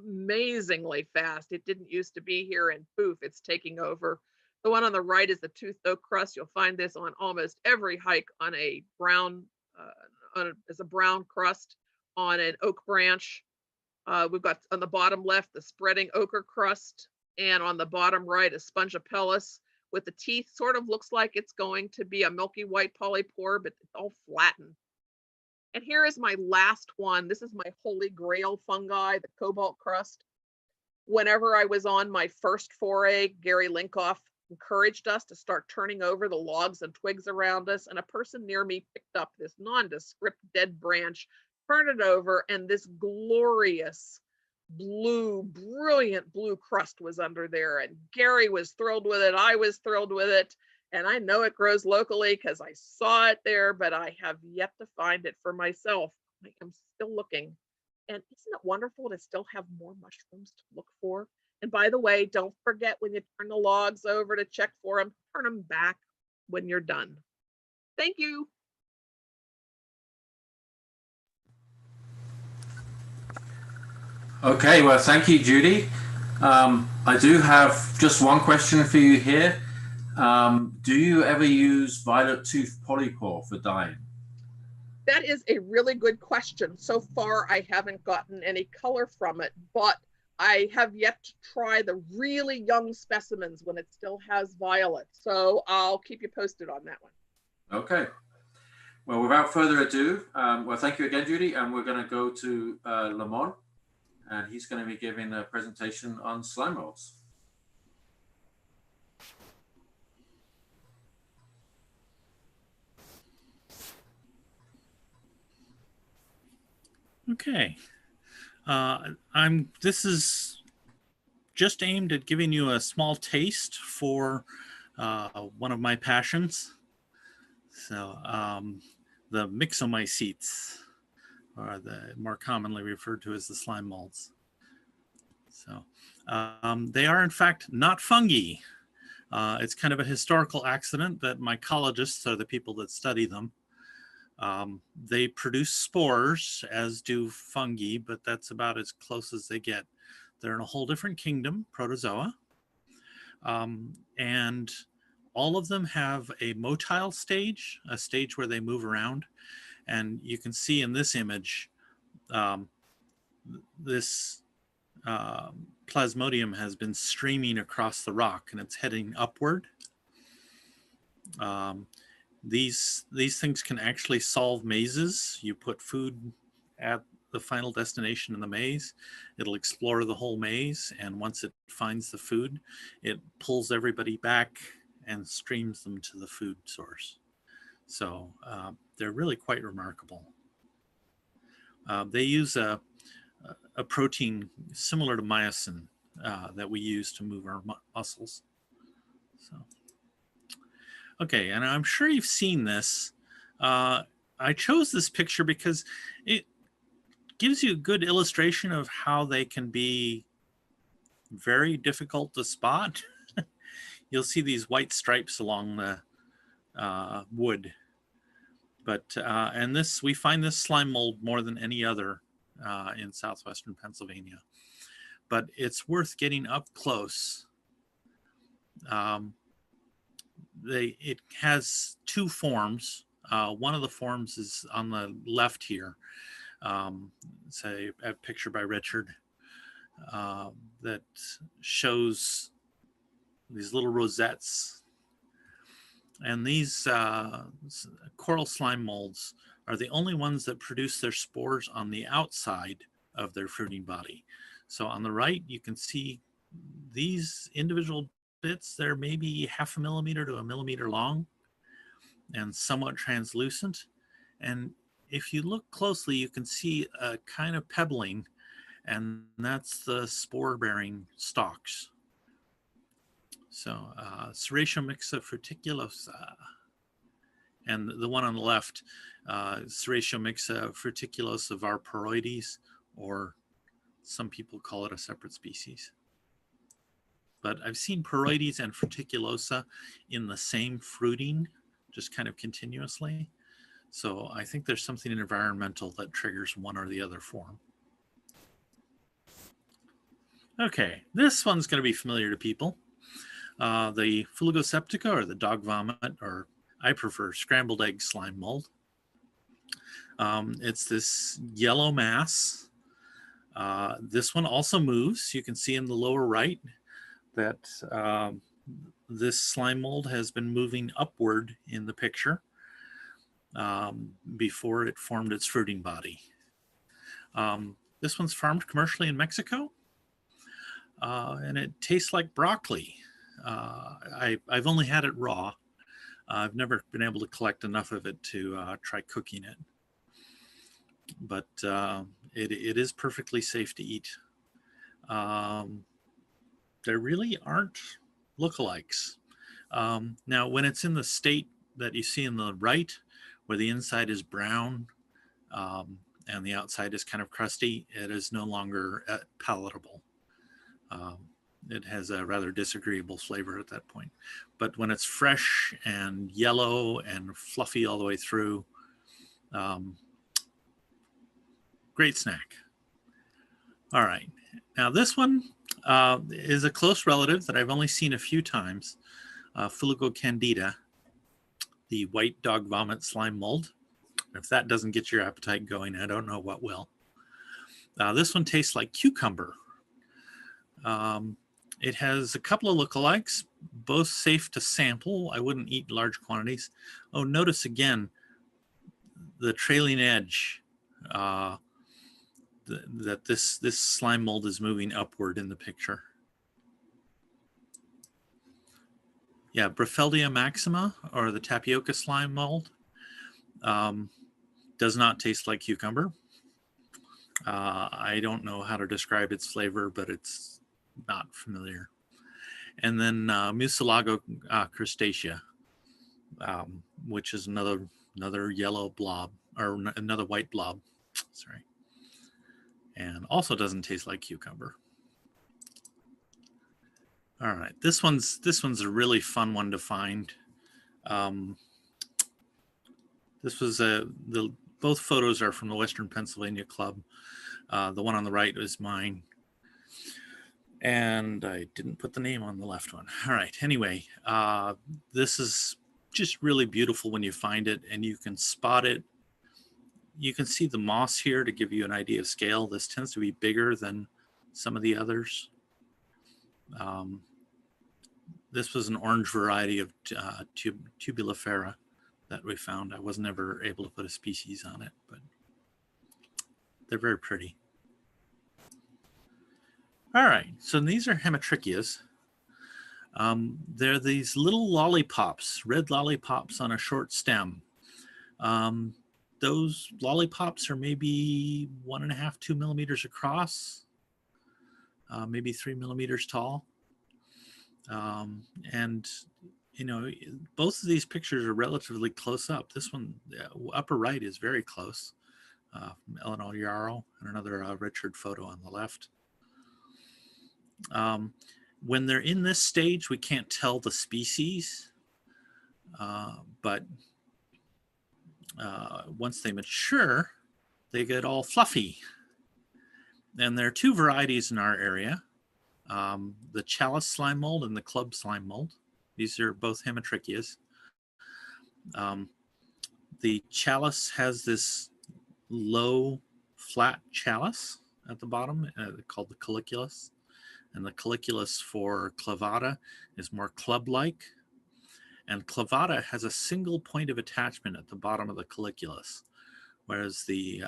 amazingly fast. It didn't used to be here, and poof, it's taking over. The one on the right is the toothed oak crust. You'll find this on almost every hike on a brown, as a brown crust on an oak branch. We've got on the bottom left the spreading ochre crust, and on the bottom right a Spongipellus with the teeth. Sort of looks like it's going to be a milky white polypore, but it's all flattened. And here is my last one. This is my holy grail fungi, the cobalt crust. Whenever I was on my first foray, Gary Linkoff encouraged us to start turning over the logs and twigs around us, and a person near me picked up this nondescript dead branch, turned it over, and this glorious blue, brilliant blue crust was under there. And Gary was thrilled with it. I was thrilled with it. And I know it grows locally because I saw it there, but I have yet to find it for myself. I am still looking. And isn't it wonderful to still have more mushrooms to look for? And by the way, don't forget when you turn the logs over to check for them, turn them back when you're done. Thank you. Okay, well, thank you, Judy. I do have just one question for you here. Do you ever use violet tooth polypore for dyeing? That is a really good question. So far, I haven't gotten any color from it, but I have yet to try the really young specimens when it still has violet. So I'll keep you posted on that one. Okay. Well, without further ado, well, thank you again, Judy. And we're going to go to Lamont, and he's going to be giving a presentation on slime molds. Okay. This is just aimed at giving you a small taste for one of my passions. So the myxomycetes, or the more commonly referred to as the slime molds. So they are in fact not fungi. It's kind of a historical accident that mycologists are the people that study them. They produce spores, as do fungi, but that's about as close as they get. They're in a whole different kingdom, protozoa. And all of them have a motile stage, a stage where they move around. And you can see in this image, this plasmodium has been streaming across the rock and it's heading upward. These things can actually solve mazes. You put food at the final destination in the maze, it'll explore the whole maze, and once it finds the food, it pulls everybody back and streams them to the food source. So they're really quite remarkable. They use a protein similar to myosin that we use to move our muscles. So. Okay, and I'm sure you've seen this. I chose this picture because it gives you a good illustration of how they can be very difficult to spot. You'll see these white stripes along the wood. But, and this, we find this slime mold more than any other in southwestern Pennsylvania. But it's worth getting up close. It has two forms. One of the forms is on the left here. It's a picture by Richard that shows these little rosettes. And these coral slime molds are the only ones that produce their spores on the outside of their fruiting body. So on the right, you can see these individual bits. They're maybe 0.5 millimeter to 1 millimeter long and somewhat translucent. And if you look closely, you can see a kind of pebbling, and that's the spore-bearing stalks. So Serratiomixa fruticulosa, and the one on the left, Serratiomixa fruticulosa varparoides, or some people call it a separate species. But I've seen paroides and fruticulosa in the same fruiting, just kind of continuously. So I think there's something environmental that triggers one or the other form. Okay, this one's going to be familiar to people. The Fulgoseptica, or the dog vomit, or I prefer scrambled egg slime mold. It's this yellow mass. This one also moves. You can see in the lower right that this slime mold has been moving upward in the picture before it formed its fruiting body. This one's farmed commercially in Mexico, and it tastes like broccoli. I've only had it raw. I've never been able to collect enough of it to try cooking it, but it is perfectly safe to eat. There really aren't lookalikes. Now, when it's in the state that you see in the right, where the inside is brown and the outside is kind of crusty, it is no longer palatable. It has a rather disagreeable flavor at that point. But when it's fresh and yellow and fluffy all the way through, great snack. All right, now this one is a close relative that I've only seen a few times, Fuligo candida, the white dog vomit slime mold. If that doesn't get your appetite going, I don't know what will. This one tastes like cucumber. It has a couple of lookalikes, both safe to sample. I wouldn't eat large quantities. Oh, notice again the trailing edge, that this slime mold is moving upward in the picture. Yeah, Brepheldia maxima, or the tapioca slime mold, does not taste like cucumber. I don't know how to describe its flavor, but it's not familiar. And then Mucilago crustacea, which is another yellow blob, or another white blob, sorry, and also doesn't taste like cucumber. All right, this one's a really fun one to find. This was both photos are from the Western Pennsylvania Club. The one on the right is mine, and I didn't put the name on the left one. All right, anyway, this is just really beautiful when you find it, and you can spot it. You can see the moss here to give you an idea of scale. This tends to be bigger than some of the others. This was an orange variety of tubulifera that we found. I was never able to put a species on it, but they're very pretty. All right, so these are hemitrichias. They're these little lollipops, red lollipops on a short stem. Those lollipops are maybe 1.5, 2 millimeters across, maybe 3 millimeters tall. And you know, both of these pictures are relatively close up. This one, upper right, is very close. From Monte Yarroll, and another Richard photo on the left. When they're in this stage, we can't tell the species, but once they mature, they get all fluffy. And there are two varieties in our area, the chalice slime mold and the club slime mold. These are both hemitrichias. The chalice has this low, flat chalice at the bottom, called the colliculus. And the colliculus for clavata is more club-like. And clavata has a single point of attachment at the bottom of the colliculus, whereas the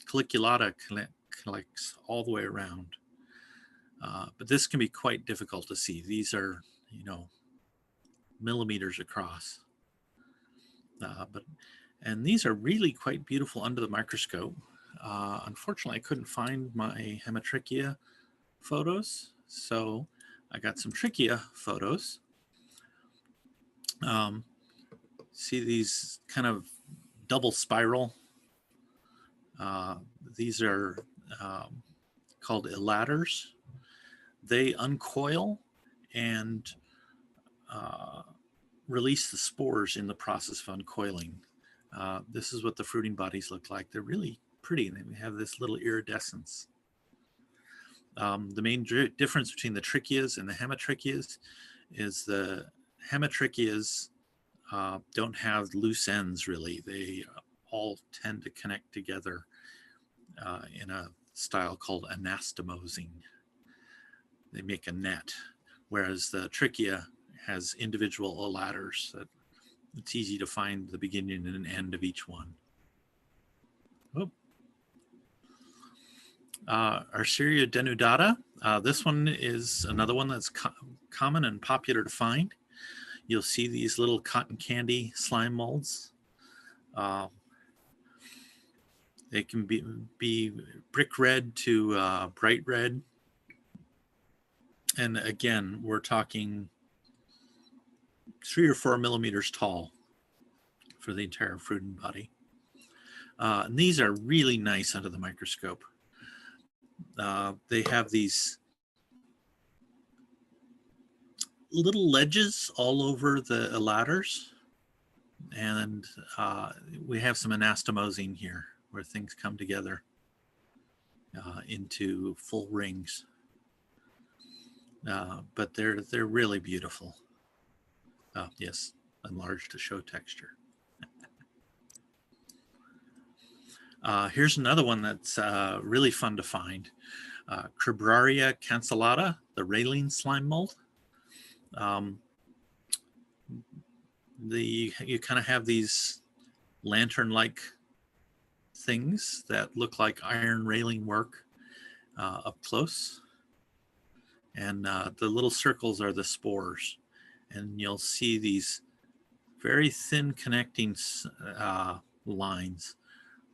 colliculata collects all the way around. But this can be quite difficult to see. These are, you know, millimeters across. And these are really quite beautiful under the microscope. Unfortunately, I couldn't find my hemitrichia photos, so I got some trichia photos. See these kind of double spiral. These are called elaters. They uncoil and release the spores in the process of uncoiling. This is what the fruiting bodies look like. They're really pretty, and they have this little iridescence. The main difference between the trichias and the hemitrichias is the hemitrichias don't have loose ends really. They all tend to connect together in a style called anastomosing. They make a net, whereas the trichia has individual alaters that it's easy to find the beginning and end of each one. Oh. Arceria denudata. This one is another one that's common and popular to find. You'll see these little cotton candy slime molds. They can be brick red to bright red. And again, we're talking 3 or 4 millimeters tall for the entire fruiting body. And these are really nice under the microscope. They have these little ledges all over the alaters, and we have some anastomosing here where things come together into full rings. But they're really beautiful. Yes, enlarged to show texture. Here's another one that's really fun to find. Cribraria cancellata, the raylene slime mold. You kind of have these lantern-like things that look like iron railing work up close. And the little circles are the spores. And you'll see these very thin connecting lines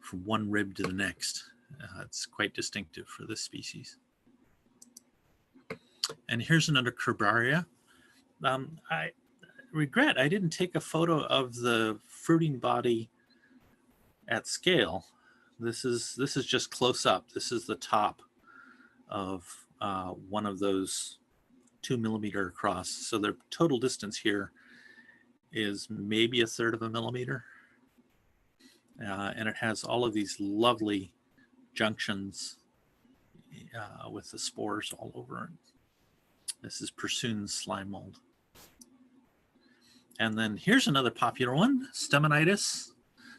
from one rib to the next. It's quite distinctive for this species. And here's another Cribraria. I regret I didn't take a photo of the fruiting body at scale. This is just close up. This is the top of one of those 2 millimeter across. So the total distance here is maybe 1/3 of a millimeter. And it has all of these lovely junctions with the spores all over it. This is Pursoon's slime mold. And then here's another popular one, Stemonitis,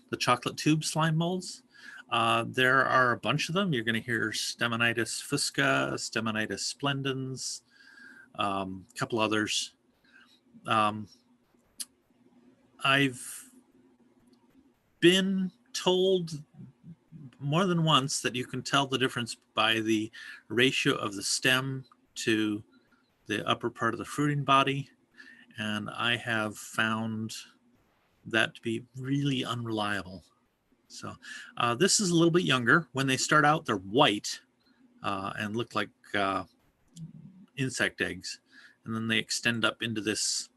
the chocolate tube slime molds. There are a bunch of them. You're going to hear Stemonitis fusca, Stemonitis splendens, a couple others. I've been told more than once that you can tell the difference by the ratio of the stem to the upper part of the fruiting body. And I have found that to be really unreliable. So this is a little bit younger. When they start out, they're white and look like insect eggs. And then they extend up into this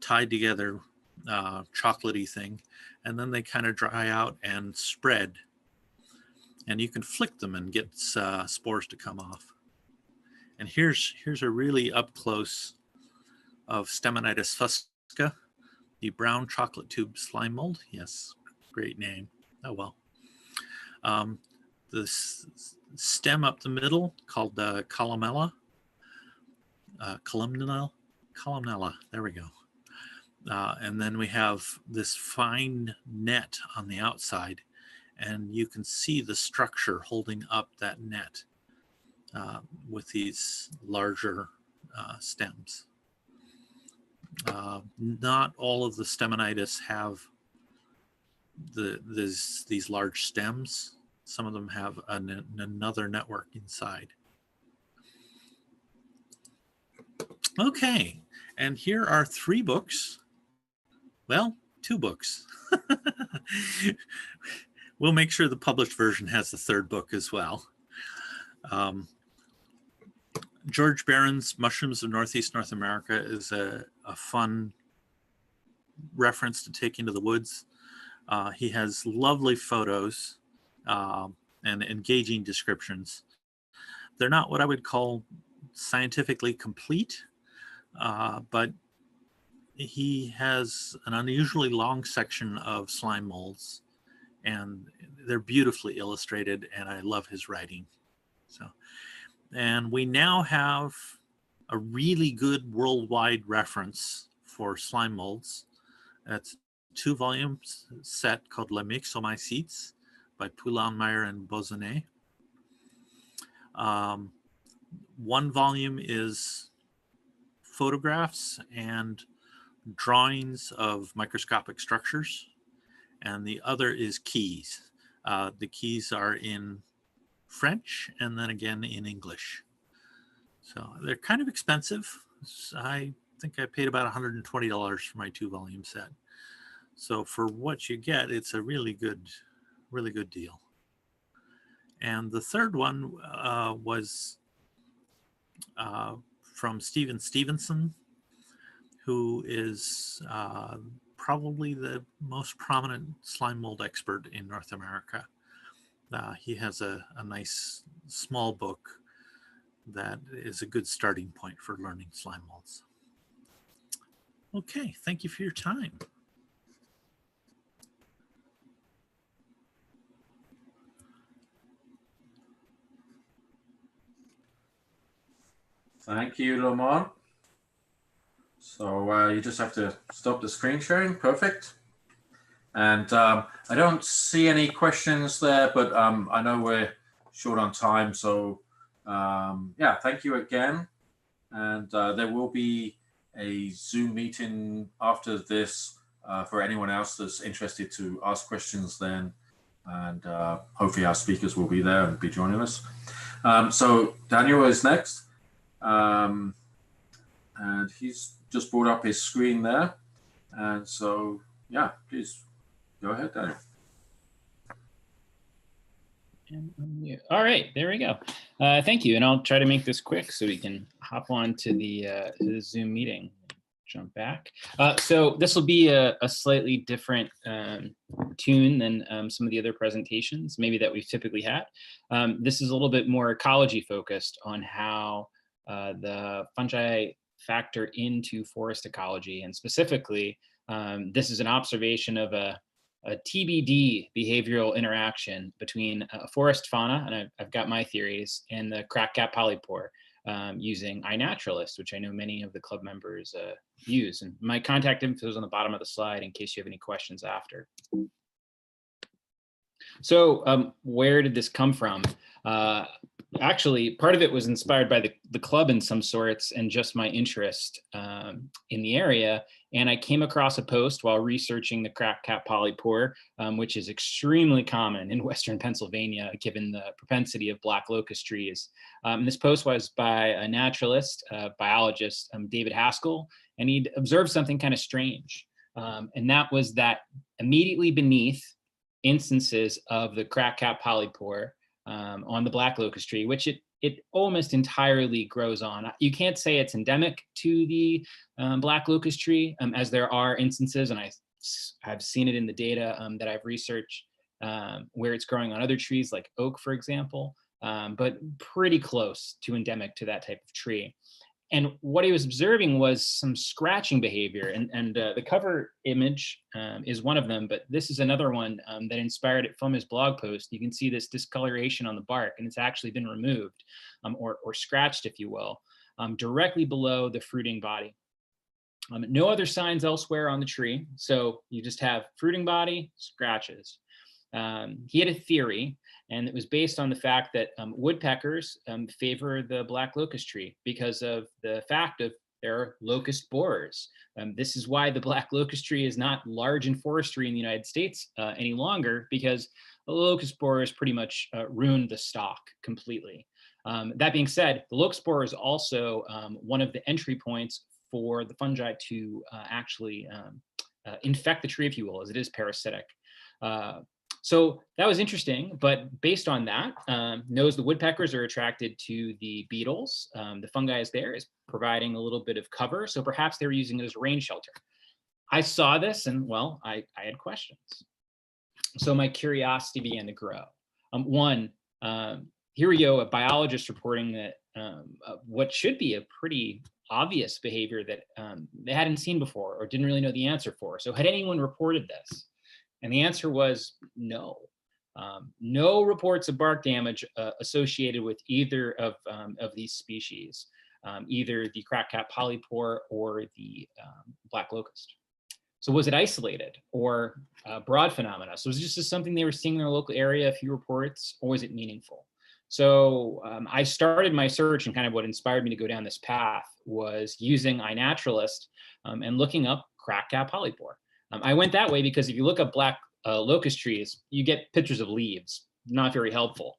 tied together chocolatey thing. And then they kind of dry out and spread. And you can flick them and get spores to come off. And here's a really up close of Stemonitis fusca, the brown chocolate tube slime mold. Yes, great name. Oh well. The stem up the middle called columella. Columella. There we go. And then we have this fine net on the outside, and you can see the structure holding up that net with these larger stems. Not all of the Stemonitis have these large stems. Some of them have another network inside. Okay, and here are 3 books. Well, 2 books. We'll make sure the published version has the 3rd book as well. George Barron's Mushrooms of Northeast North America is a fun reference to take into the woods. He has lovely photos and engaging descriptions. They're not what I would call scientifically complete, but he has an unusually long section of slime molds, and they're beautifully illustrated, and I love his writing. So And we now have a really good worldwide reference for slime molds. That's 2-volume set called La Myxomycetes by Poulenmeyer and Bozonnet. 1 volume is photographs and drawings of microscopic structures, and the other is keys. The keys are in French and then again in English. So they're kind of expensive. I think I paid about $120 for my 2-volume set. So for what you get, it's a really good deal. And the third one was from Stephen Stevenson, who is probably the most prominent slime mold expert in North America. He has a nice small book that is a good starting point for learning slime molds. Okay, thank you for your time. Thank you, Lamont. So you just have to stop the screen sharing. Perfect. And I don't see any questions there, but I know we're short on time. So yeah, thank you again. And there will be a Zoom meeting after this for anyone else that's interested to ask questions then. And hopefully our speakers will be there and be joining us. So Daniel is next. And he's just brought up his screen there. And so, yeah, please go ahead, Daniel. All right, there we go. Thank you. And I'll try to make this quick so we can hop on to the Zoom meeting. Jump back. So this will be a slightly different tune than some of the other presentations, maybe that we've typically had. This is a little bit more ecology focused on how the fungi factor into forest ecology. And specifically, this is an observation of a TBD behavioral interaction between forest fauna, and I've got my theories, and the crack cap polypore using iNaturalist, which I know many of the club members use. And my contact info is on the bottom of the slide in case you have any questions after. So where did this come from? Actually, part of it was inspired by the club in some sorts and just my interest in the area. And I came across a post while researching the crack cap polypore, which is extremely common in Western Pennsylvania, given the propensity of black locust trees. And this post was by a naturalist, biologist, David Haskell, and he'd observed something kind of strange. And that was that immediately beneath instances of the crack cap polypore on the black locust tree, which it almost entirely grows on. You can't say it's endemic to the black locust tree, as there are instances, and I've seen it in the data that I've researched, where it's growing on other trees like oak, for example, but pretty close to endemic to that type of tree. And what he was observing was some scratching behavior, and the cover image is one of them, but this is another one that inspired it from his blog post. You can see this discoloration on the bark, and it's actually been removed or scratched, if you will, directly below the fruiting body. No other signs elsewhere on the tree, so you just have fruiting body, scratches. He had a theory, and it was based on the fact that woodpeckers favor the black locust tree because of the fact of their locust borers. This is why the black locust tree is not large in forestry in the United States any longer, because the locust borers pretty much ruined the stock completely. That being said, the locust borer is also one of the entry points for the fungi to actually infect the tree, if you will, as it is parasitic. So that was interesting, but based on that, knows the woodpeckers are attracted to the beetles. The fungi is there, is providing a little bit of cover, so perhaps they were using it as a rain shelter. I saw this and, well, I had questions. So my curiosity began to grow. Here we go, a biologist reporting that what should be a pretty obvious behavior that they hadn't seen before or didn't really know the answer for. So had anyone reported this? And the answer was no. No reports of bark damage associated with either of these species, either the crack-cap polypore or the black locust. So was it isolated or broad phenomena? So was this just something they were seeing in their local area, a few reports, or was it meaningful? So I started my search, and kind of what inspired me to go down this path was using iNaturalist and looking up crack-cap polypore. I went that way because if you look up black locust trees, you get pictures of leaves, not very helpful.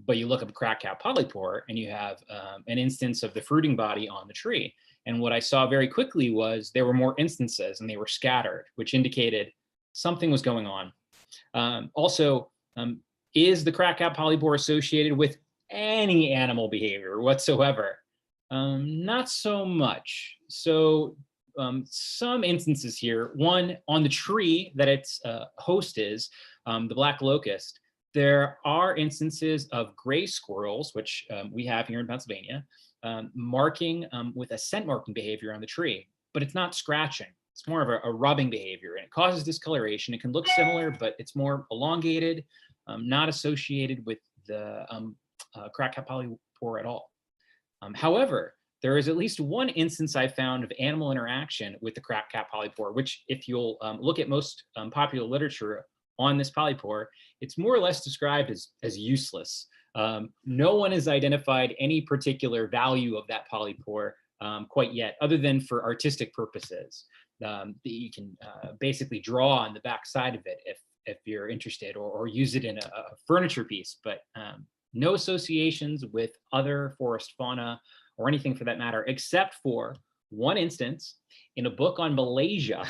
But you look up crack-cap polypore and you have an instance of the fruiting body on the tree. And what I saw very quickly was there were more instances and they were scattered, which indicated something was going on. Also, is the crack-cap polypore associated with any animal behavior whatsoever? Not so much. So some instances here, one on the tree that its host is, the black locust, there are instances of gray squirrels, which we have here in Pennsylvania, marking with a scent marking behavior on the tree, but it's not scratching. It's more of a rubbing behavior, and it causes discoloration. It can look similar, but it's more elongated, not associated with the crack-cap polypore at all. However, there is at least one instance I found of animal interaction with the crack-cap polypore, which if you'll look at most popular literature on this polypore, it's more or less described as useless. No one has identified any particular value of that polypore quite yet, other than for artistic purposes. You can basically draw on the back side of it if you're interested, or use it in a furniture piece, but no associations with other forest fauna or anything for that matter, except for one instance in a book on Malaysia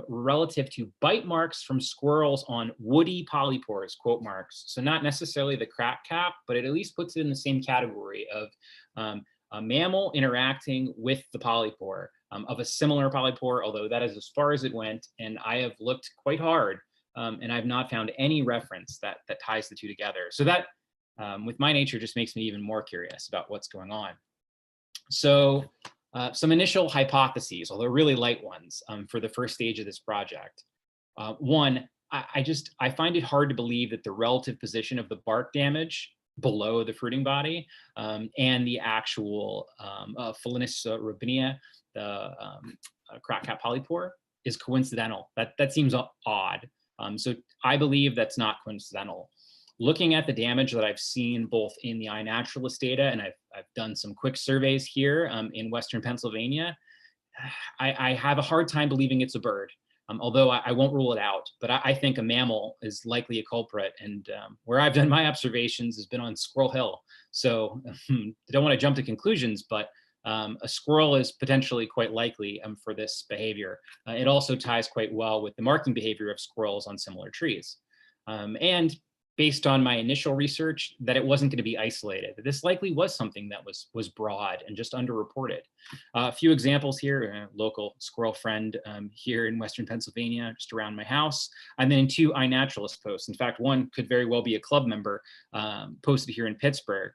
relative to bite marks from squirrels on woody polypores, quote marks. So not necessarily the crack cap, but it at least puts it in the same category of a mammal interacting with the polypore of a similar polypore, although that is as far as it went. And I have looked quite hard and I've not found any reference that ties the two together. So that with my nature just makes me even more curious about what's going on. So some initial hypotheses, although really light ones, for the first stage of this project. One, I find it hard to believe that the relative position of the bark damage below the fruiting body and the actual Pholinus robinia, the crack-cap polypore, is coincidental. That seems odd. So I believe that's not coincidental. Looking at the damage that I've seen both in the iNaturalist data, and I've done some quick surveys here in Western Pennsylvania, I have a hard time believing it's a bird, although I won't rule it out. But I think a mammal is likely a culprit. And where I've done my observations has been on Squirrel Hill. So I don't want to jump to conclusions, but a squirrel is potentially quite likely for this behavior. It also ties quite well with the marking behavior of squirrels on similar trees. And based on my initial research, that it wasn't going to be isolated. This likely was something that was broad and just underreported. A few examples here: a local squirrel friend here in Western Pennsylvania, just around my house, and then 2 iNaturalist posts. In fact, one could very well be a club member posted here in Pittsburgh.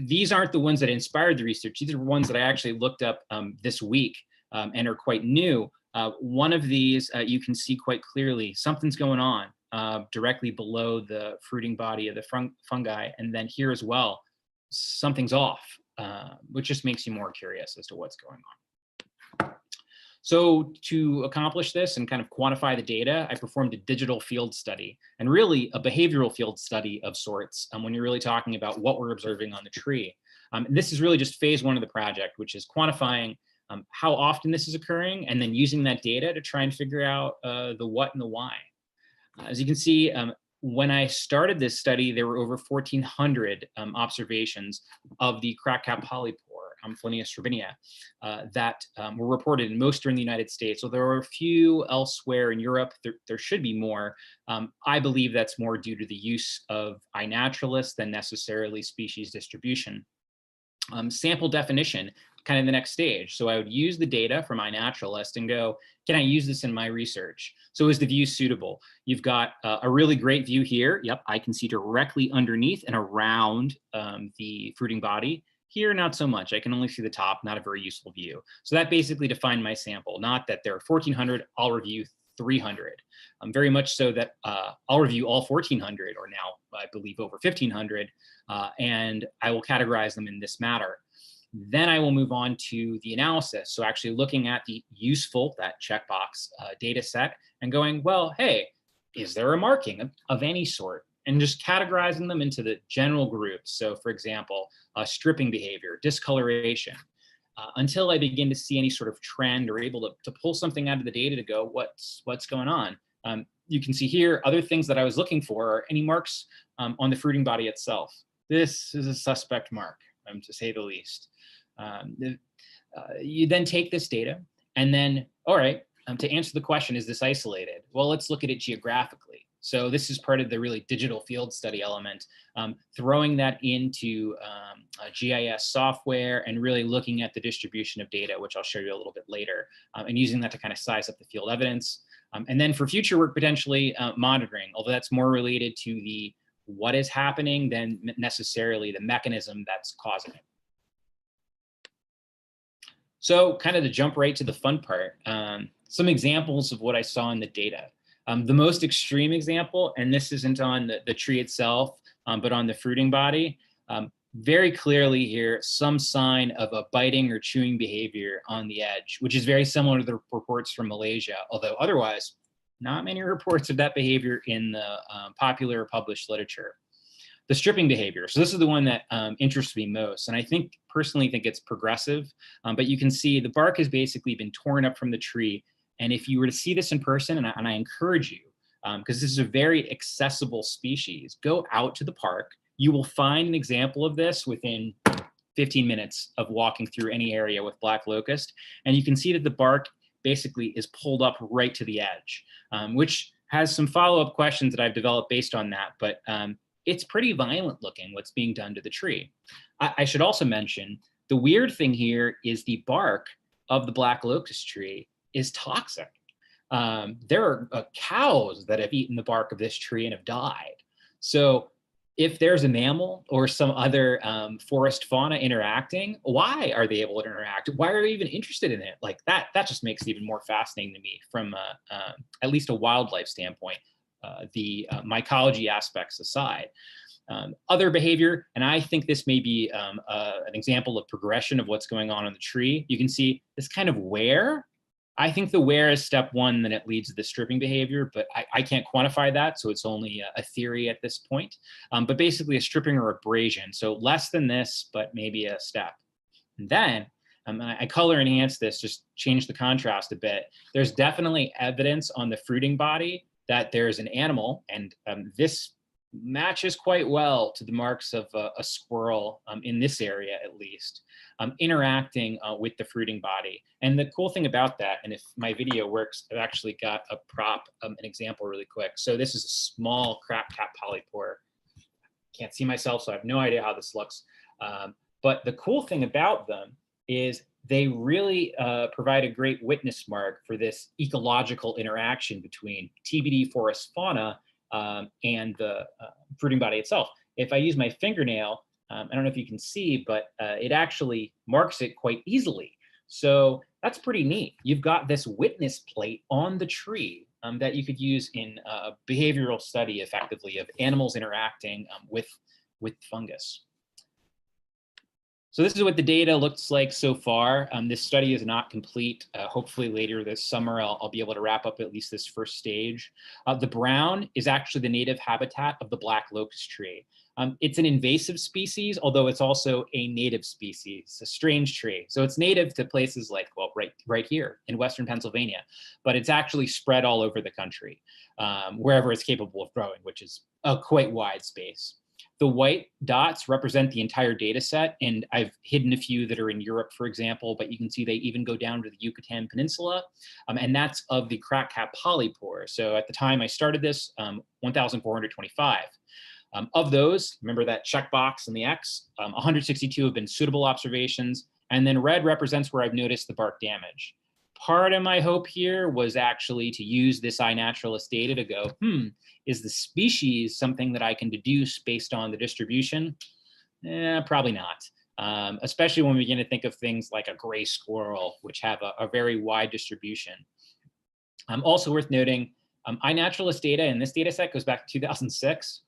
These aren't the ones that inspired the research. These are ones that I actually looked up this week and are quite new. One of these, you can see quite clearly something's going on directly below the fruiting body of the fungi. And then here as well, something's off, which just makes you more curious as to what's going on. So to accomplish this and kind of quantify the data, I performed a digital field study, and really a behavioral field study of sorts when you're really talking about what we're observing on the tree. This is really just phase 1 of the project, which is quantifying how often this is occurring, and then using that data to try and figure out the what and the why. As you can see, when I started this study, there were over 1,400 observations of the crack-cap polypore, Pholinus robinia, that were reported, and most are in the United States. So there are a few elsewhere in Europe. There should be more. I believe that's more due to the use of iNaturalist than necessarily species distribution. Sample definition, kind of the next stage. So I would use the data from iNaturalist and go, can I use this in my research? So is the view suitable? You've got a really great view here. Yep, I can see directly underneath and around the fruiting body. Here, not so much. I can only see the top, not a very useful view. So that basically defined my sample, not that there are 1,400, I'll review 300. Very much so that I'll review all 1,400, or now I believe over 1,500, and I will categorize them in this matter. Then I will move on to the analysis. So actually looking at the useful, that checkbox data set, and going, well, hey, is there a marking of any sort? And just categorizing them into the general groups. So for example, stripping behavior, discoloration, until I begin to see any sort of trend or able to pull something out of the data to go, what's going on? You can see here, other things that I was looking for are any marks on the fruiting body itself. This is a suspect mark, to say the least. You then take this data and then, all right, to answer the question, is this isolated? Well, let's look at it geographically. So this is part of the really digital field study element, throwing that into GIS software and really looking at the distribution of data, which I'll show you a little bit later, and using that to kind of size up the field evidence. And then for future work, potentially monitoring, although that's more related to the what is happening than necessarily the mechanism that's causing it. So kind of to jump right to the fun part, some examples of what I saw in the data. The most extreme example, and this isn't on the tree itself, but on the fruiting body, very clearly here, some sign of a biting or chewing behavior on the edge, which is very similar to the reports from Malaysia, although otherwise, not many reports of that behavior in the popular published literature. The stripping behavior. So this is the one that interests me most. And I personally think it's progressive, but you can see the bark has basically been torn up from the tree. And if you were to see this in person, and I encourage you, because this is a very accessible species, go out to the park. You will find an example of this within 15 minutes of walking through any area with black locust. And you can see that the bark basically is pulled up right to the edge, which has some follow-up questions that I've developed based on that. But it's pretty violent looking what's being done to the tree. I should also mention, the weird thing here is the bark of the black locust tree is toxic. There are cows that have eaten the bark of this tree and have died. So if there's a mammal or some other forest fauna interacting, why are they able to interact? Why are they even interested in it? Like that just makes it even more fascinating to me from at least a wildlife standpoint, the mycology aspects aside. Other behavior, and I think this may be an example of progression of what's going on the tree. You can see this kind of wear. I think the wear is step one, then it leads to the stripping behavior, but I can't quantify that, so it's only a theory at this point. But basically a stripping or abrasion, so less than this, but maybe a step. And then I color enhance this, just change the contrast a bit. There's definitely evidence on the fruiting body that there's an animal, and this matches quite well to the marks of a squirrel in this area at least, interacting with the fruiting body. And the cool thing about that, and if my video works, I've actually got a prop, an example really quick. So this is a small crap cap polypore. Can't see myself, so I have no idea how this looks. But the cool thing about them is they really provide a great witness mark for this ecological interaction between TBD forest fauna and the fruiting body itself. If I use my fingernail, I don't know if you can see, but it actually marks it quite easily. So that's pretty neat. You've got this witness plate on the tree that you could use in a behavioral study effectively of animals interacting with fungus. So this is what the data looks like so far. This study is not complete. Hopefully later this summer, I'll be able to wrap up at least this first stage. The brown is actually the native habitat of the black locust tree. It's an invasive species, although it's also a native species, a strange tree. So it's native to places like, well, right here in Western Pennsylvania, but it's actually spread all over the country, wherever it's capable of growing, which is a quite wide space. The white dots represent the entire data set, and I've hidden a few that are in Europe, for example, but you can see they even go down to the Yucatan Peninsula, and that's of the crack cap polypore. So at the time I started this, 1,425. Of those, remember that checkbox and the X, 162 have been suitable observations, and then red represents where I've noticed the bark damage. Part of my hope here was actually to use this iNaturalist data to go, is the species something that I can deduce based on the distribution? Probably not, especially when we begin to think of things like a gray squirrel, which have a very wide distribution. Also worth noting, iNaturalist data in this data set goes back to 2006.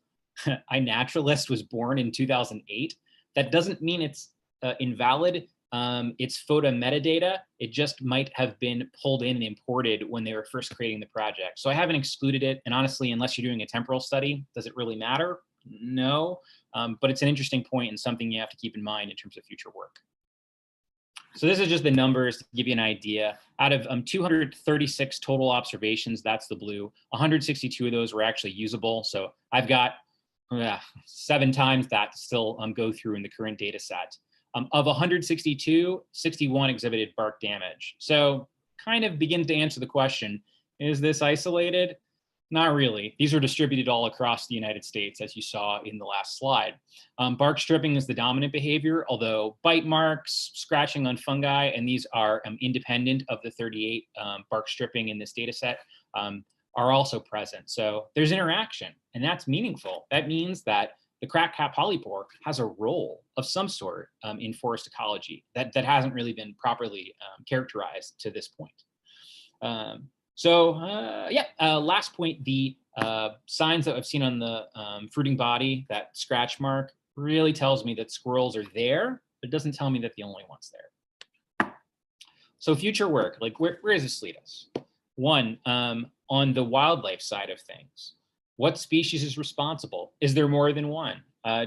iNaturalist was born in 2008. That doesn't mean it's invalid. It's photo metadata. It just might have been pulled in and imported when they were first creating the project. So I haven't excluded it. And honestly, unless you're doing a temporal study, does it really matter? No, but it's an interesting point and something you have to keep in mind in terms of future work. So this is just the numbers to give you an idea. Out of 236 total observations, that's the blue, 162 of those were actually usable. So I've got 7 times that to still go through in the current data set. Of 162, 61 exhibited bark damage. So kind of begins to answer the question, is this isolated? Not really. These are distributed all across the United States, as you saw in the last slide. Bark stripping is the dominant behavior, although bite marks, scratching on fungi, and these are independent of the 38 bark stripping in this data set, are also present. So there's interaction, and that's meaningful. That means that the crack-cap polypore has a role of some sort in forest ecology that hasn't really been properly characterized to this point. Last point, the signs that I've seen on the fruiting body, that scratch mark, really tells me that squirrels are there, but it doesn't tell me that the only one's there. So future work, like where does this lead us? One, on the wildlife side of things, what species is responsible? Is there more than one?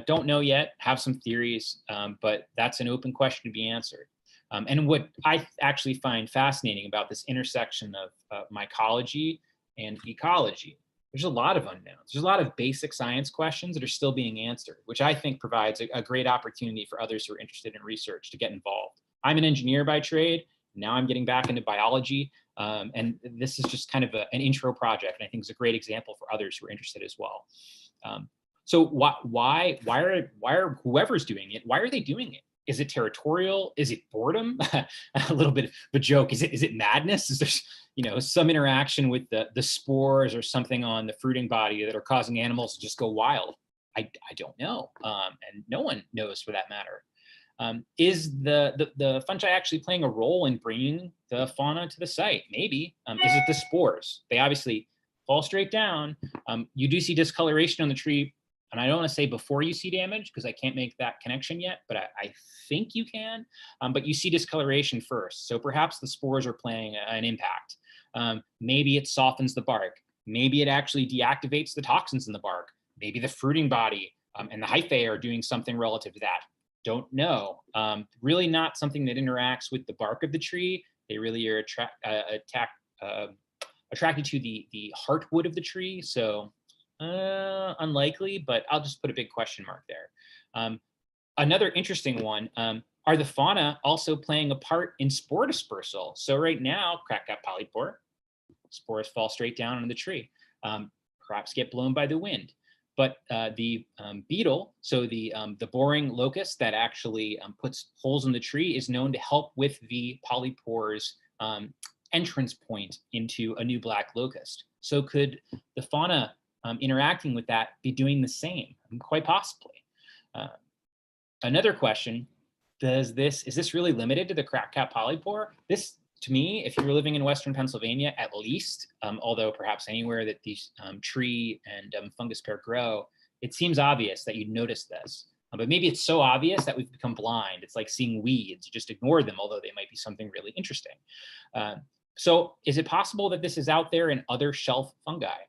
Don't know yet, have some theories, but that's an open question to be answered. And what I actually find fascinating about this intersection of mycology and ecology, there's a lot of unknowns. There's a lot of basic science questions that are still being answered, which I think provides a great opportunity for others who are interested in research to get involved. I'm an engineer by trade. Now I'm getting back into biology. And this is just kind of an intro project. And I think it's a great example for others who are interested as well. So why are whoever's doing it, why are they doing it? Is it territorial? Is it boredom? A little bit of a joke. Is it madness? Is there, some interaction with the spores or something on the fruiting body that are causing animals to just go wild? I don't know, and no one knows for that matter. Is the fungi actually playing a role in bringing the fauna to the site? Maybe. Is it the spores? They obviously fall straight down. You do see discoloration on the tree. And I don't want to say before you see damage because I can't make that connection yet, but I think you can. But you see discoloration first. So perhaps the spores are playing an impact. Maybe it softens the bark. Maybe it actually deactivates the toxins in the bark. Maybe the fruiting body and the hyphae are doing something relative to that. Don't know. Really not something that interacts with the bark of the tree. They really are attracted to the heartwood of the tree. So unlikely, but I'll just put a big question mark there. Another interesting one, are the fauna also playing a part in spore dispersal? So right now, crack-cap polypore, spores fall straight down on the tree, perhaps get blown by the wind. But the beetle, so the boring locust that actually puts holes in the tree is known to help with the polypores entrance point into a new black locust. So could the fauna interacting with that be doing the same? Quite possibly. Another question, is this really limited to the crack-cap polypore? This, to me, if you're living in Western Pennsylvania, at least, although perhaps anywhere that these tree and fungus pair grow, it seems obvious that you'd notice this. But maybe it's so obvious that we've become blind. It's like seeing weeds, you just ignore them, although they might be something really interesting. So is it possible that this is out there in other shelf fungi?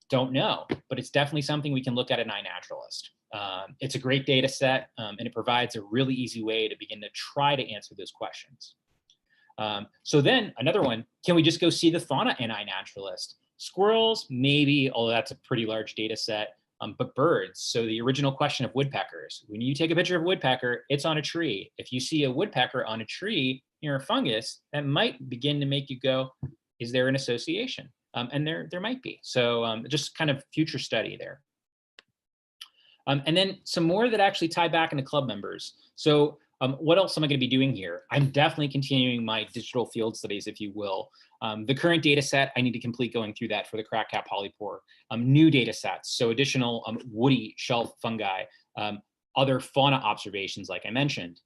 Don't know, but it's definitely something we can look at iNaturalist. It's a great data set, and it provides a really easy way to begin to try to answer those questions. So then another one, can we just go see the fauna in iNaturalist? Squirrels, maybe, although that's a pretty large data set, but birds. So the original question of woodpeckers, when you take a picture of a woodpecker, it's on a tree. If you see a woodpecker on a tree near a fungus, that might begin to make you go, is there an association? And there might be. So just kind of future study there. And then some more that actually tie back into club members. So what else am I going to be doing here? I'm definitely continuing my digital field studies, if you will. The current data set, I need to complete going through that for the crack-cap polypore. New data sets, so additional woody shelf fungi, other fauna observations, like I mentioned.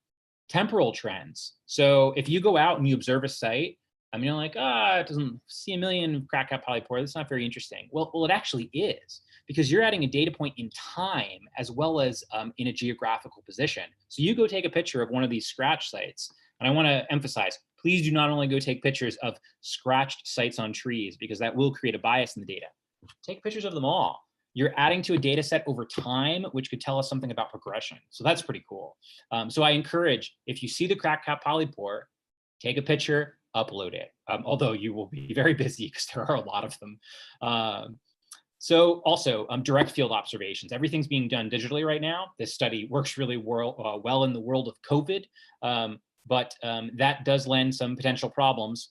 Temporal trends. So if you go out and you observe a site, I mean, you're like, it doesn't see a million crack-cap polypore. That's not very interesting. Well, it actually is, because you're adding a data point in time as well as in a geographical position. So you go take a picture of one of these scratch sites, and I want to emphasize, please do not only go take pictures of scratched sites on trees, because that will create a bias in the data. Take pictures of them all. You're adding to a data set over time, which could tell us something about progression. So that's pretty cool. So I encourage, if you see the crack-cap polypore, take a picture, upload it, although you will be very busy because there are a lot of them. So also direct field observations. Everything's being done digitally right now. This study works really well in the world of COVID, but that does lend some potential problems.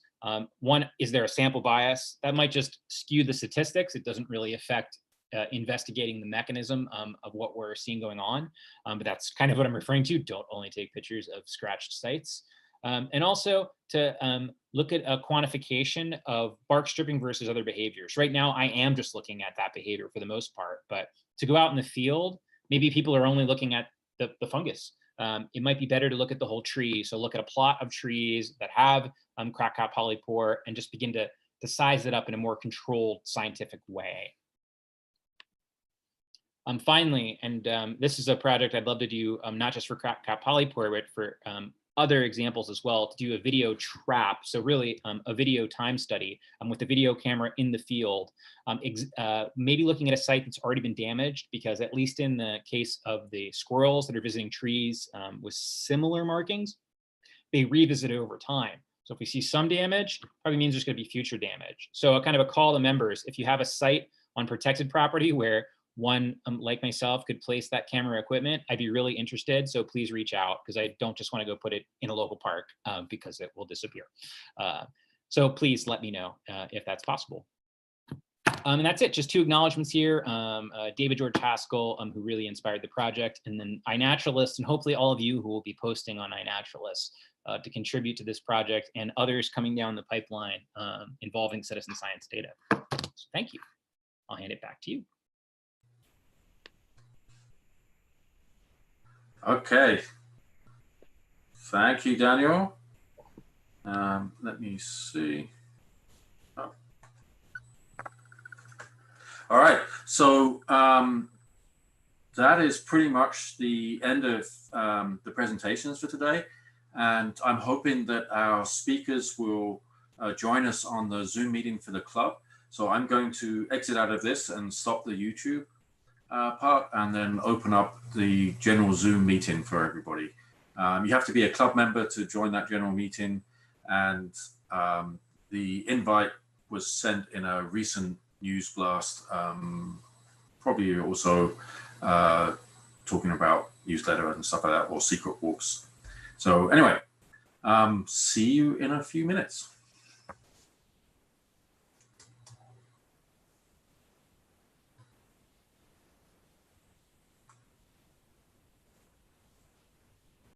One, is there a sample bias? That might just skew the statistics. It doesn't really affect investigating the mechanism of what we're seeing going on. But that's kind of what I'm referring to. Don't only take pictures of scratched sites. And also to look at a quantification of bark stripping versus other behaviors. Right now, I am just looking at that behavior for the most part, but to go out in the field, maybe people are only looking at the fungus. It might be better to look at the whole tree. So look at a plot of trees that have crack-cap polypore and just begin to size it up in a more controlled scientific way. Finally, and this is a project I'd love to do, not just for crack-cap polypore, but for other examples as well, to do a video trap. So really a video time study with the video camera in the field, maybe looking at a site that's already been damaged, because at least in the case of the squirrels that are visiting trees with similar markings, they revisit it over time. So if we see some damage, probably means there's going to be future damage. So a kind of a call to members, if you have a site on protected property where one like myself could place that camera equipment, I'd be really interested. So please reach out, because I don't just want to go put it in a local park because it will disappear. So please let me know if that's possible. And that's it, just 2 acknowledgements here. David George Haskell, who really inspired the project, and then iNaturalist, and hopefully all of you who will be posting on iNaturalist to contribute to this project, and others coming down the pipeline involving citizen science data. So thank you. I'll hand it back to you. Okay. Thank you, Daniel. Let me see. Oh. All right. So that is pretty much the end of the presentations for today. And I'm hoping that our speakers will join us on the Zoom meeting for the club. So I'm going to exit out of this and stop the YouTube part, and then open up the general Zoom meeting for everybody. You have to be a club member to join that general meeting, and the invite was sent in a recent news blast, probably also talking about newsletter and stuff like that, or secret walks. So anyway, see you in a few minutes.